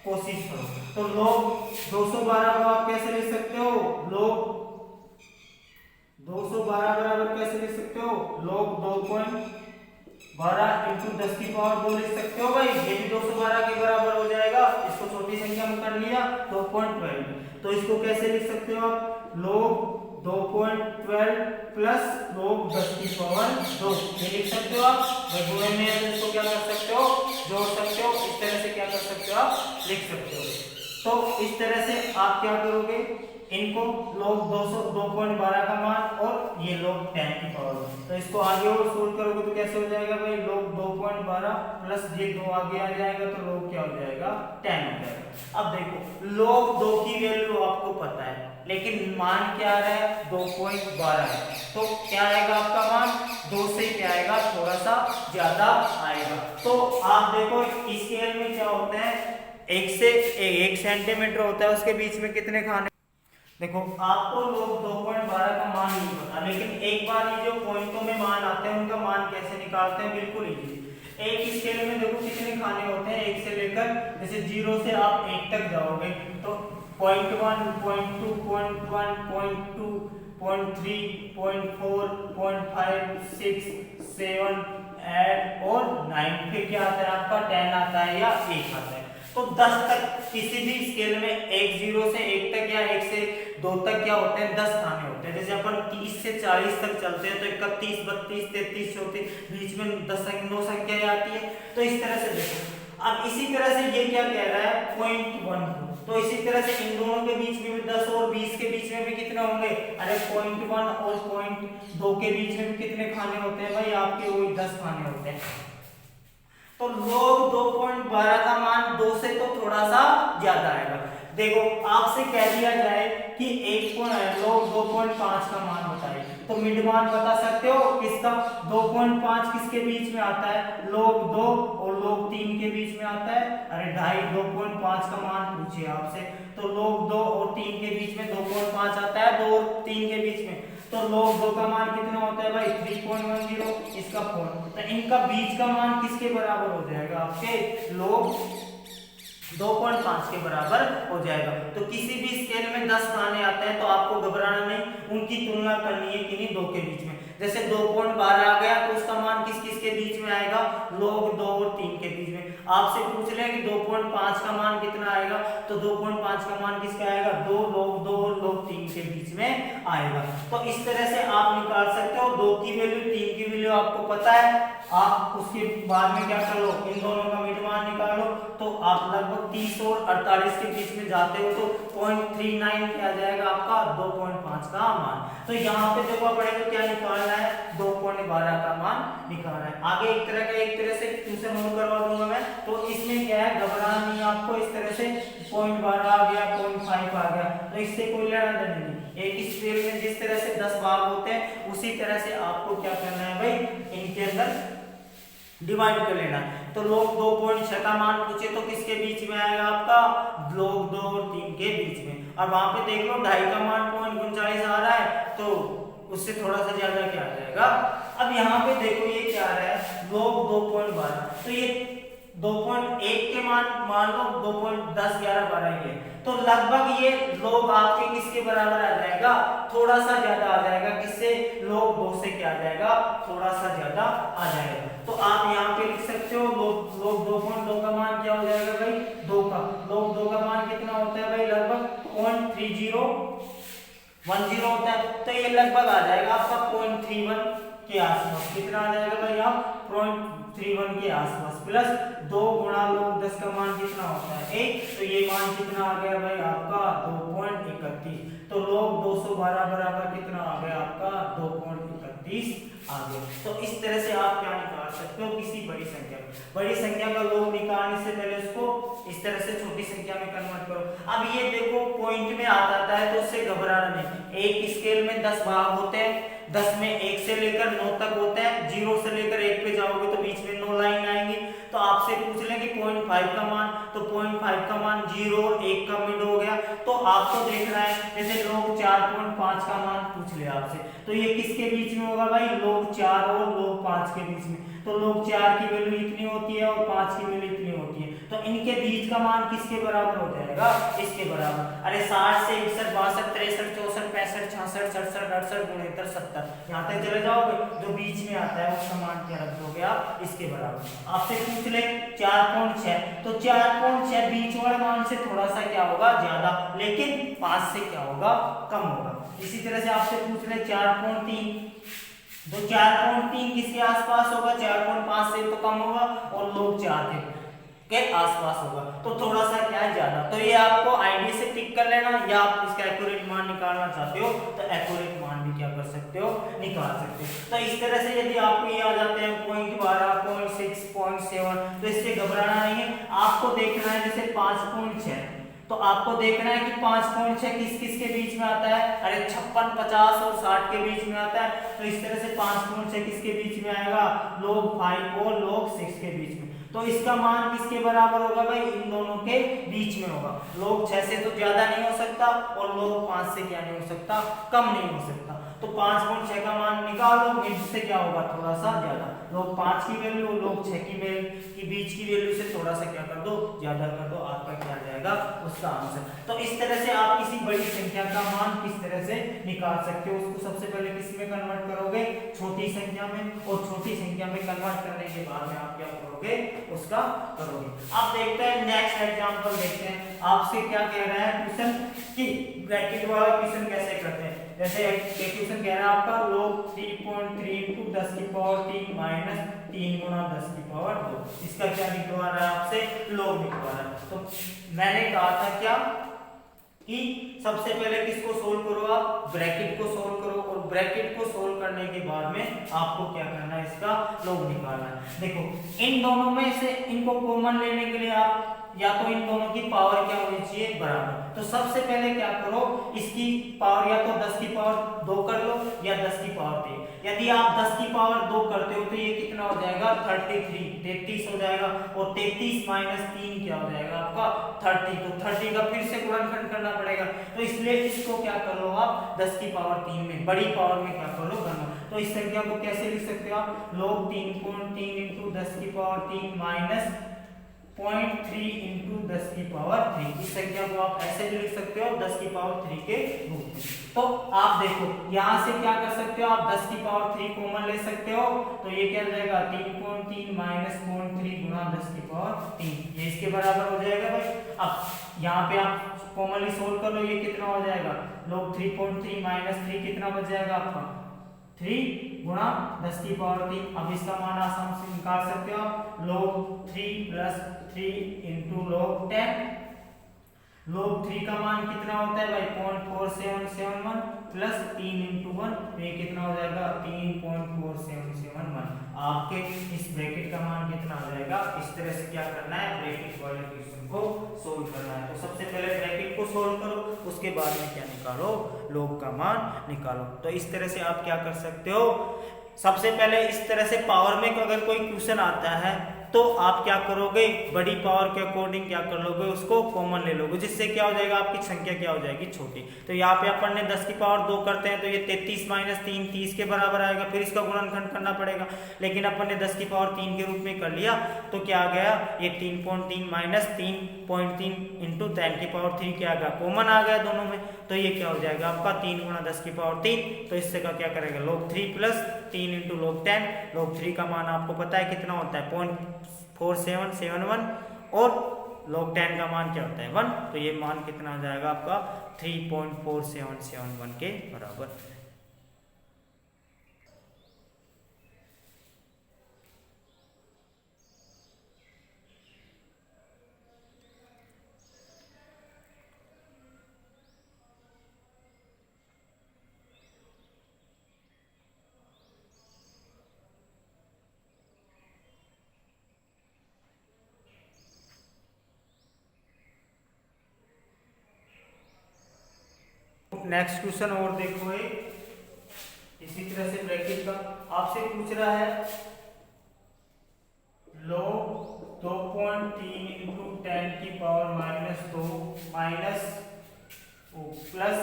कोशिश करो। तो log 212 को आप कैसे लिख सकते हो, log 212 बराबर कैसे लिख सकते हो, log 2.12 इंटू 10 की पावर 2 लिख सकते हो भाई, ये भी 212 के बराबर हो जाएगा। इसको छोटी संख्या में कर लिया 2.12, तो इसको कैसे लिख सकते हो आप, log 2.12 प्लस log 10 की पावर 2 ये लिख सकते हो आप। गुणे में इसको क्या कर सकते हो, जोड़ सकते हो, इस तरह से क्या कर सकते हो आप, लिख सकते हो। तो इस तरह से आप क्या करोगे, इनको log 212 का मान और ये log 10 की पावर, तो इसको आगे और सोल्व करोगे तो कैसे हो जाएगा भाई, log 2.12 प्लस ये 2 आगे आ जाएगा तो log क्या हो जाएगा 10 हो जाएगा। अब देखो log 2 की वैल्यू आपको पता है, लेकिन मान क्या आ रहा है 2.12 है, तो क्या आएगा आपका मान 2 से क्या आएगा, थोड़ा सा ज्यादा आएगा। तो आप देखो स्केल में क्या होता है, 1 से 1 सेंटीमीटर होता है, उसके बीच में कितने खाने, देखो आपको log 2.12 का मान नहीं पता, लेकिन एक बार ये जो पॉइंटों में मान आते हैं उनका मान कैसे निकालते हैं, बिल्कुल इजी। एक स्केल में देखो कितने खाने होते हैं, 1 से लेकर जैसे 0 से आप 1 तक जाओगे तो 0.1 0.2 0.1 0.2 0.3 0.4 0.5 6 7 8 और 9, फिर क्या आता है आपका 10 आता है या 1 आता है। तो 10 तक किसी भी स्केल में 0 से 1 तक या 1 से 2 तक क्या होते हैं, 10 खाने होते हैं। जैसे अपन 30 से 40 तक चलते हैं तो 31 32 33 34 बीच में 9 संख्याएं आती है। तो इस तरह से देखो, अब इसी तरह से ये क्या कह रहा है 0.1, तो इसी तरह से इन दोनों के बीच में भी 10 और 20 के बीच में भी कितने होंगे, अरे 0.1 और 0.2 के बीच में भी कितने खाने होते हैं भाई आपके, वही 10 खाने होते हैं। तो log 2.12 का मान 2 से तो थोड़ा सा ज्यादा आएगा। देखो आपसे कह दिया जाए कि log 2.5 का मान बताइए, तो मिड मान बता सकते हो किसका, 2.5 किसके बीच में आता है, log 2 और log 3 के बीच में आता है। अरे 2.5 2.5 का मान पूछिए आपसे, तो log 2 और 3 के बीच में 2.5 आता है, 2 और 3 के बीच में, तो log 2 का मान कितना होता है भाई 3.10, इसका पॉइंट, तो इनका बीच का मान किसके बराबर हो जाएगा आपके, log 2.5 के बराबर हो जाएगा। तो किसी भी स्केल में 10 खाने आते हैं तो आपको घबराना नहीं, उनकी तुलना करनी है किन्हीं दो के बीच में। जैसे 2.12 आ गया तो उसका मान किस किस के बीच में आएगा, log 2 और 3 के बीच में। आपसे पूछ रहे हैं कि 2.5 का मान कितना आएगा, तो 2.5 का मान किसका आएगा, 2 log 2 और log 3 के बीच में आएगा। तो इस तरह से आप निकाल सकते हो, 2 की वैल्यू 3 की वैल्यू आपको पता है, आप उसके बाद में क्या कर लो, इन दोनों का मिड मान निकालो, तो आप लगभग 30 और 48 के बीच में जाते हो तो 0.39 क्या जाएगा आपका 2.5 का मान। तो यहाँ पे देखो अपने को क्या निकालना है, 2.12 का मान निकालना है। आगे एक तरह से ट्यूशन और करवा दूंगा मैं, तो इसमें क्या है, घबराना नहीं आपको, इस तरह से 0.12 आ गया, 0.5 आ गया, तो इससे कोई लेना देना नहीं। एक स्केल में जिस तरह से 10 भाग होते हैं उसी तरह से आपको क्या करना है भाई, इनके अंदर डिवाइड कर लेना। तो log 2.6 का मान पूछे तो किसके बीच में आएगा आपका, log 2 और 3 के बीच में। और वहां पे देख लो 2.5 का मान 0.39 आ रहा है, तो उससे थोड़ा सा ज्यादा क्या आ जाएगा। अब यहाँ पे देखो ये क्या आ रहा है, log 2.12, तो ये 2.1 के मान लो 2.10 11 12 ये, तो लगभग ये log आपके किसके बराबर आ जाएगा, थोड़ा सा ज्यादा आ जाएगा, किससे, log 2 से क्या आ जाएगा, थोड़ा सा ज्यादा आ जाएगा। तो आप यहाँ पे लिख सकते हो log 2.2 का मान क्या हो जाएगा भाई, 2 का log 2 का मान कितना होता है भाई, लगभग 0.3010 होता है, तो ये लगभग आ जाएगा आपका 0.31 के आसपास। कितना आ जाएगा भाई, आप 0.31 के आसपास, प्लस 2 गुणा log 10 का मान कितना होता है 1, तो ये मान कितना आ गया भाई आपका 2.31, तो log 212 बराबर कितना आ गया आपका 2.31 आ गया। तो इस तरह से आप क्या निकाल सकते हो, किसी बड़ी संख्या का log निकालने से पहले उसको इस तरह से छोटी संख्या में कन्वर्ट करो। अब ये देखो पॉइंट में आ जाता है तो उससे घबराना नहीं, एक स्केल में 10 भाग होते हैं, 10 में 1 से लेकर 9 तक होते हैं, 0 से लेकर 1 पे जाओगे तो बीच में 9 लाइन आएंगी। तो आपसे पूछ लें कि 0.5 का मान, तो 0.5 का मान 0 और 1 का मिड हो गया, तो आपको देखना है, जैसे log 4.5 का मान पूछ ले आपसे, तो ये किसके बीच में होगा भाई, log 4 और log 5 के बीच में, तो log 4 की वैल्यू इतनी होती है और 5 की वैल्यू इतनी होती है, तो इनके बीच का मान किसके बराबर हो जाएगा, इसके बराबर। अरे 60 से 61 62 63 64 65 66 67 68 69 70, यहाँ तक चले जाओगे, जो बीच में आता है उसका मान क्या रख दोगे आप, इसके बराबर। आपसे पूछ ले 4.6, तो 4.6 बीच वाले मान से थोड़ा सा क्या होगा ज्यादा, लेकिन 5 से क्या होगा कम होगा। इसी तरह से आपसे पूछ ले 4.3, तो 4.3 किसके आसपास होगा, 4.5 से तो कम होगा, और log 4 के आसपास होगा, तो थोड़ा सा क्या है ज्यादा। तो ये आपको आईडी से टिक कर लेना, या आप इसका एक्यूरेट मान निकालना चाहते हो तो एक्यूरेट मान भी क्या कर सकते हो, निकाल सकते हो। तो इस तरह से यदि आपको ये आ जाते हैं 0.12 0.6 0.7, तो इससे घबराना नहीं है। आपको देखना है जैसे 5.6, तो आपको देखना है कि 5.6 किस किस के बीच में आता है, अरे 56 50 और 60 के बीच में आता है, तो इस तरह से 5.6 किसके बीच में आएगा, log 5 और log 6 के बीच में। तो इसका मान किसके बराबर होगा भाई, इन दोनों के बीच में होगा। log 6 से तो ज्यादा नहीं हो सकता और log 5 से क्या नहीं हो सकता, कम नहीं हो सकता। तो 5.6 का मान निकालो, बीच से क्या होगा थोड़ा सा ज्यादा, log 5 की वैल्यू log 6 की बीच की वैल्यू से थोड़ा सा क्या कर दो, ज्यादा कर दो, आपका क्या आ जाएगा उसका आंसर। तो इस तरह से आप किसी बड़ी संख्या का मान किस तरह से निकाल सकते हो, उसको सबसे पहले किस में कन्वर्ट करोगे, छोटी संख्या में, और छोटी संख्या में कन्वर्ट करने के बाद में आप क्या करोगे, उसका करोगे। अब देखते हैं नेक्स्ट एग्जांपल देखते हैं, आपसे क्या कह रहा है क्वेश्चन कि ब्रैकेट वाला क्वेश्चन कैसे करते हैं। जैसे एक क्वेश्चन कह रहा है आपका log 3.3 × 10 की पावर 3 माइनस 3 गुना 10 की पावर 2, इसका क्या निकलवा रहा है आपसे, log निकलवा रहा है। तो मैंने कहा था क्या कि सबसे पहले किसको सोल्व करो, आप ब्रैकेट को सोल्व करो, और ब्रैकेट को सोल्व करने के बाद में आपको क्या करना है, इसका log निकालना है। देखो इन दोनों में से इनको कॉमन लेने के लिए आप या तो इन दोनों की पावर क्या होनी चाहिए, बराबर। तो सबसे पहले क्या करो, इसकी पावर या तो 10 की पावर 2 कर लो या 10 की पावर 3। यदि आप 10 की पावर 2 करते हो तो ये कितना हो जाएगा 33 हो जाएगा, और 33 माइनस 3 क्या हो जाएगा आपका 30। तो 30 का फिर से गुणनखंड करना पड़ेगा, तो इसलिए इसको क्या कर लो आप 10 की पावर 3 में, बड़ी पावर में क्या कर लो करना। तो इस संख्या को कैसे लिख सकते हो आप, log 3.3 इंटू 10 की पावर 3 माइनस 0.3 इंटू 10 की पावर 3। इस संख्या को आप ऐसे भी लिख सकते हो 10 की पावर 3 के रूप में। तो आप देखो यहाँ से क्या कर सकते हो, आप 10 की पावर 3 कॉमन ले सकते हो, तो ये क्या हो जाएगा 3.3 माइनस 0.3 गुणा 10 की पावर 3, ये इसके बराबर हो जाएगा भाई। अब यहाँ पे आप कॉमनली सोल्व कर लो, ये कितना हो जाएगा log 3.3 माइनस 3 कितना बच जाएगा आपका 3 गुणा 10 की पावर 3। अब इसका मान आसान से निकाल सकते हो आप, log 3 plus 3 into log 10। log 3 का मान कितना होता है भाई 0.4771 प्लस 3 इंटू 1, तो ये कितना हो जाएगा 3.4771। आपके इस ब्रैकेट का मान कितना हो जाएगा, इस तरह से क्या करना है ब्रैकेट वाले क्वेश्चन को सोल्व करना है। तो सबसे पहले ब्रैकेट को सोल्व करो, उसके बाद में क्या निकालो log का मान निकालो। तो इस तरह से आप क्या कर सकते हो, सबसे पहले इस तरह से पावर में अगर कोई क्वेश्चन आता है तो आप क्या करोगे, बड़ी पावर के अकॉर्डिंग क्या कर लोगे, उसको कॉमन ले लोगे, जिससे क्या हो जाएगा आपकी संख्या क्या हो जाएगी छोटी। तो यहाँ पे अपन ने 10 की पावर 2 करते हैं तो ये 33 माइनस 3 30 के बराबर आएगा, फिर इसका गुणनखंड करना पड़ेगा, लेकिन अपन ने 10 की पावर 3 के रूप में कर लिया तो क्या आ गया, ये 3.3 माइनस 3.3 इंटू 10 की पावर 3 क्या आ गया, कॉमन आ गया दोनों में, तो ये क्या हो जाएगा आपका 3 गुणा 10 की पावर 3। तो इससे का क्या करेगा log 3 plus 3 into log 10। log 3 का मान आपको पता है कितना होता है 0.4771, और log 10 का मान क्या होता है 1, तो ये मान कितना आ जाएगा आपका 3.4771 के बराबर। नेक्स्ट क्वेश्चन और देखो, इसी तरह से ब्रैकेट का आपसे पूछ रहा है log 2.3 इंटू 10 की power minus 2 minus plus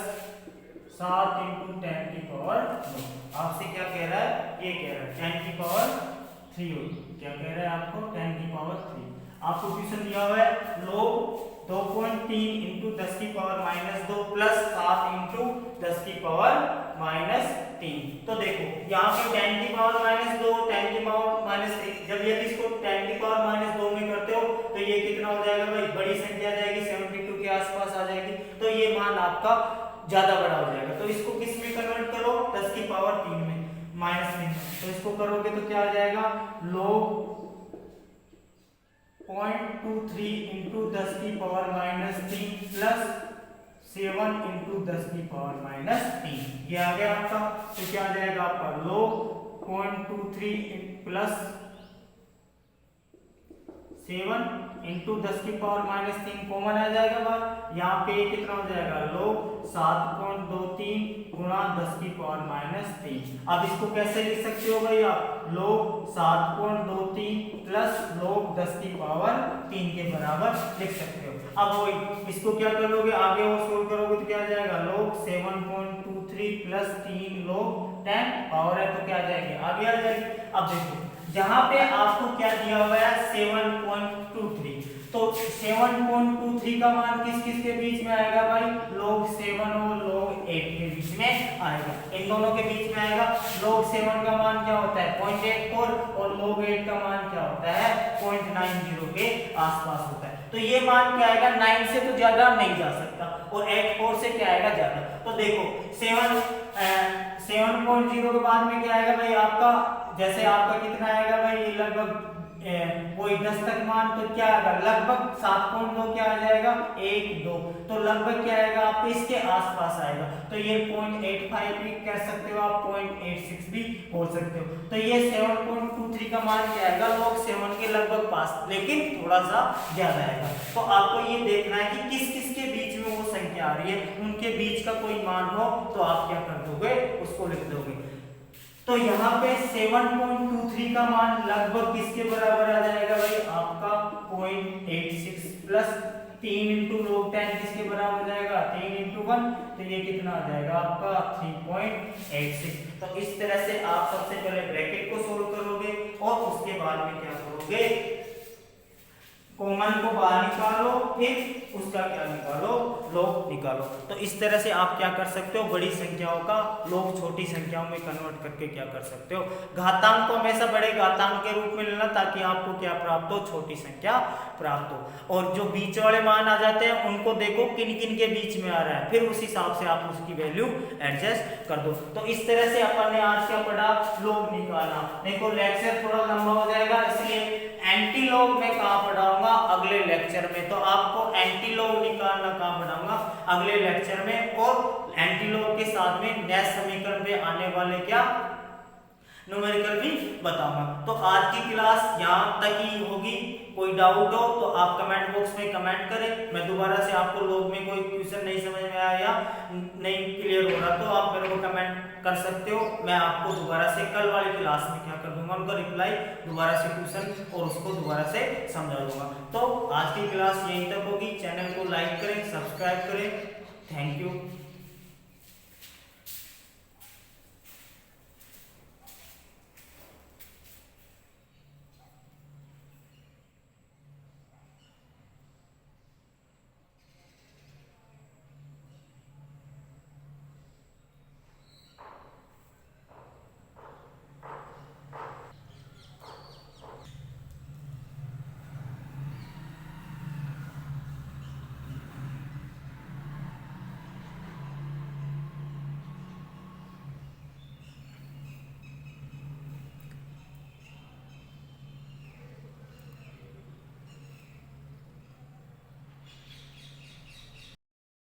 7 into 10 की पावर 2। आपसे क्या कह रहा है, ये कह रहा है 10 की पावर 3 होगी, क्या कह रहा है आपको 10 की पावर 3। आपको क्वेश्चन दिया हुआ है log 2.3 इंटू 10 की पावर माइनस 2 प्लस 7 इंटू 10 की पावर माइनस 3। तो देखो यहाँ पे 10 की पावर माइनस 2 10 की पावर माइनस 3, जब यदि इसको 10 की पावर माइनस 2 में करते हो तो ये कितना हो जाएगा भाई, बड़ी संख्या आ जाएगी 72 के आसपास आ जाएगी, तो ये मान आपका ज्यादा बड़ा हो जाएगा। तो इसको किस में कन्वर्ट करो 10 की पावर 3 में माइनस 3, तो इसको करोगे तो क्या आ जाएगा log 0.23 इंटू 10 की पावर माइनस 3 प्लस 7 इंटू 10 की पावर माइनस 3, ये आ गया आपका। तो क्या आ जाएगा आपका log 0.23 प्लस 7 इंटू 10 की पावर माइनस 3 कॉमन आ जाएगा बाहर, यहाँ पे कितना हो जाएगा log 7.23 गुणा 10 की पावर माइनस 3। अब इसको कैसे लिख सकते हो भाई आप, log 7.23 प्लस log 10 की पावर 3 के बराबर लिख सकते हो। अब वही इसको क्या कर लोगे, आगे और सोल्व करोगे तो क्या आ जाएगा log 7.23 प्लस 3 log 10 पावर है तो क्या आ जाएगी आगे आ जाएगी। अब देखो जहां पे आपको क्या दिया हुआ है 7.23, तो 7.23 का मान किस किस के बीच में आएगा भाई, log 7 और log 8 के बीच में आएगा, इन दोनों के बीच में आएगा। log 7 का मान क्या होता है 0.84 और log 8 का मान क्या होता है 0.90 के आसपास होता है। तो ये मान क्या आएगा 9 से तो ज्यादा नहीं जा सकता, और 84 से क्या आएगा ज्यादा। तो देखो 7.0 के बाद में क्या आएगा भाई आपका, जैसे आपका कितना आएगा भाई लगभग कोई 10 तक मान, तो क्या आएगा लगभग 7.2 क्या आ जाएगा 1 2, तो लगभग क्या आएगा आप इसके आसपास आएगा, तो ये 0.85 भी कह सकते हो आप, 0.86 भी बोल सकते हो। तो ये 7.23 का मान क्या आएगा log 7 के लगभग पास, लेकिन थोड़ा सा ज्यादा आएगा। तो आपको ये देखना है कि किस किस के बीच में वो संख्या आ रही है, उनके बीच का कोई मान हो तो आप क्या कर दोगे, उसको लिख दोगे। तो यहाँ पे 7.23 का मान लगभग किसके बराबर आ जाएगा भाई आपका 0.86 प्लस 3 इंटू log 10 किसके बराबर आ जाएगा 3 इंटू 1, तो ये कितना आ जाएगा आपका 3.86। तो इस तरह से आप सबसे पहले ब्रैकेट को सोल्व करोगे और उसके बाद में क्या करोगे, कॉमन को बाहर निकालो, फिर उसका क्या निकालो, log निकालो। तो इस तरह से आप क्या कर सकते हो, बड़ी संख्याओं का log छोटी संख्याओं में कन्वर्ट करके क्या कर सकते हो, घातांक को हमेशा बड़े घातांक के रूप में लेना ताकि आपको क्या प्राप्त हो, छोटी संख्या प्राप्त हो। और जो बीच वाले मान आ जाते हैं उनको देखो किन किन के बीच में आ रहा है, फिर उस हिसाब से आप उसकी वैल्यू एडजस्ट कर दो। तो इस तरह से अपन ने आज क्या पढ़ा, log निकालना। देखो लेक्चर थोड़ा लंबा हो जाएगा, इसलिए एंटी लॉग मैं कहाँ पढ़ाऊंगा, अगले लेक्चर में। तो आपको एंटी लॉग निकालना कहाँ पढ़ाऊंगा, अगले लेक्चर में, और एंटी लॉग के साथ में नए समीकरण पे आने वाले क्या न्यूमेरिकल भी बताऊंगा। तो आज की क्लास यहाँ तक ही होगी। कोई डाउट हो तो आप कमेंट बॉक्स में कमेंट करें। मैं दोबारा से आपको लॉग में कोई क्वेश्चन नहीं समझ में आया या नहीं क्लियर हो रहा तो आप मेरे को कमेंट कर सकते हो। मैं आपको दोबारा से कल वाली क्लास में क्या कर दूंगा, उनका रिप्लाई दोबारा से क्वेश्चन और उसको दोबारा से समझा दूंगा। तो आज की क्लास यहीं तक होगी। चैनल को लाइक करें, सब्सक्राइब करें। Thank you.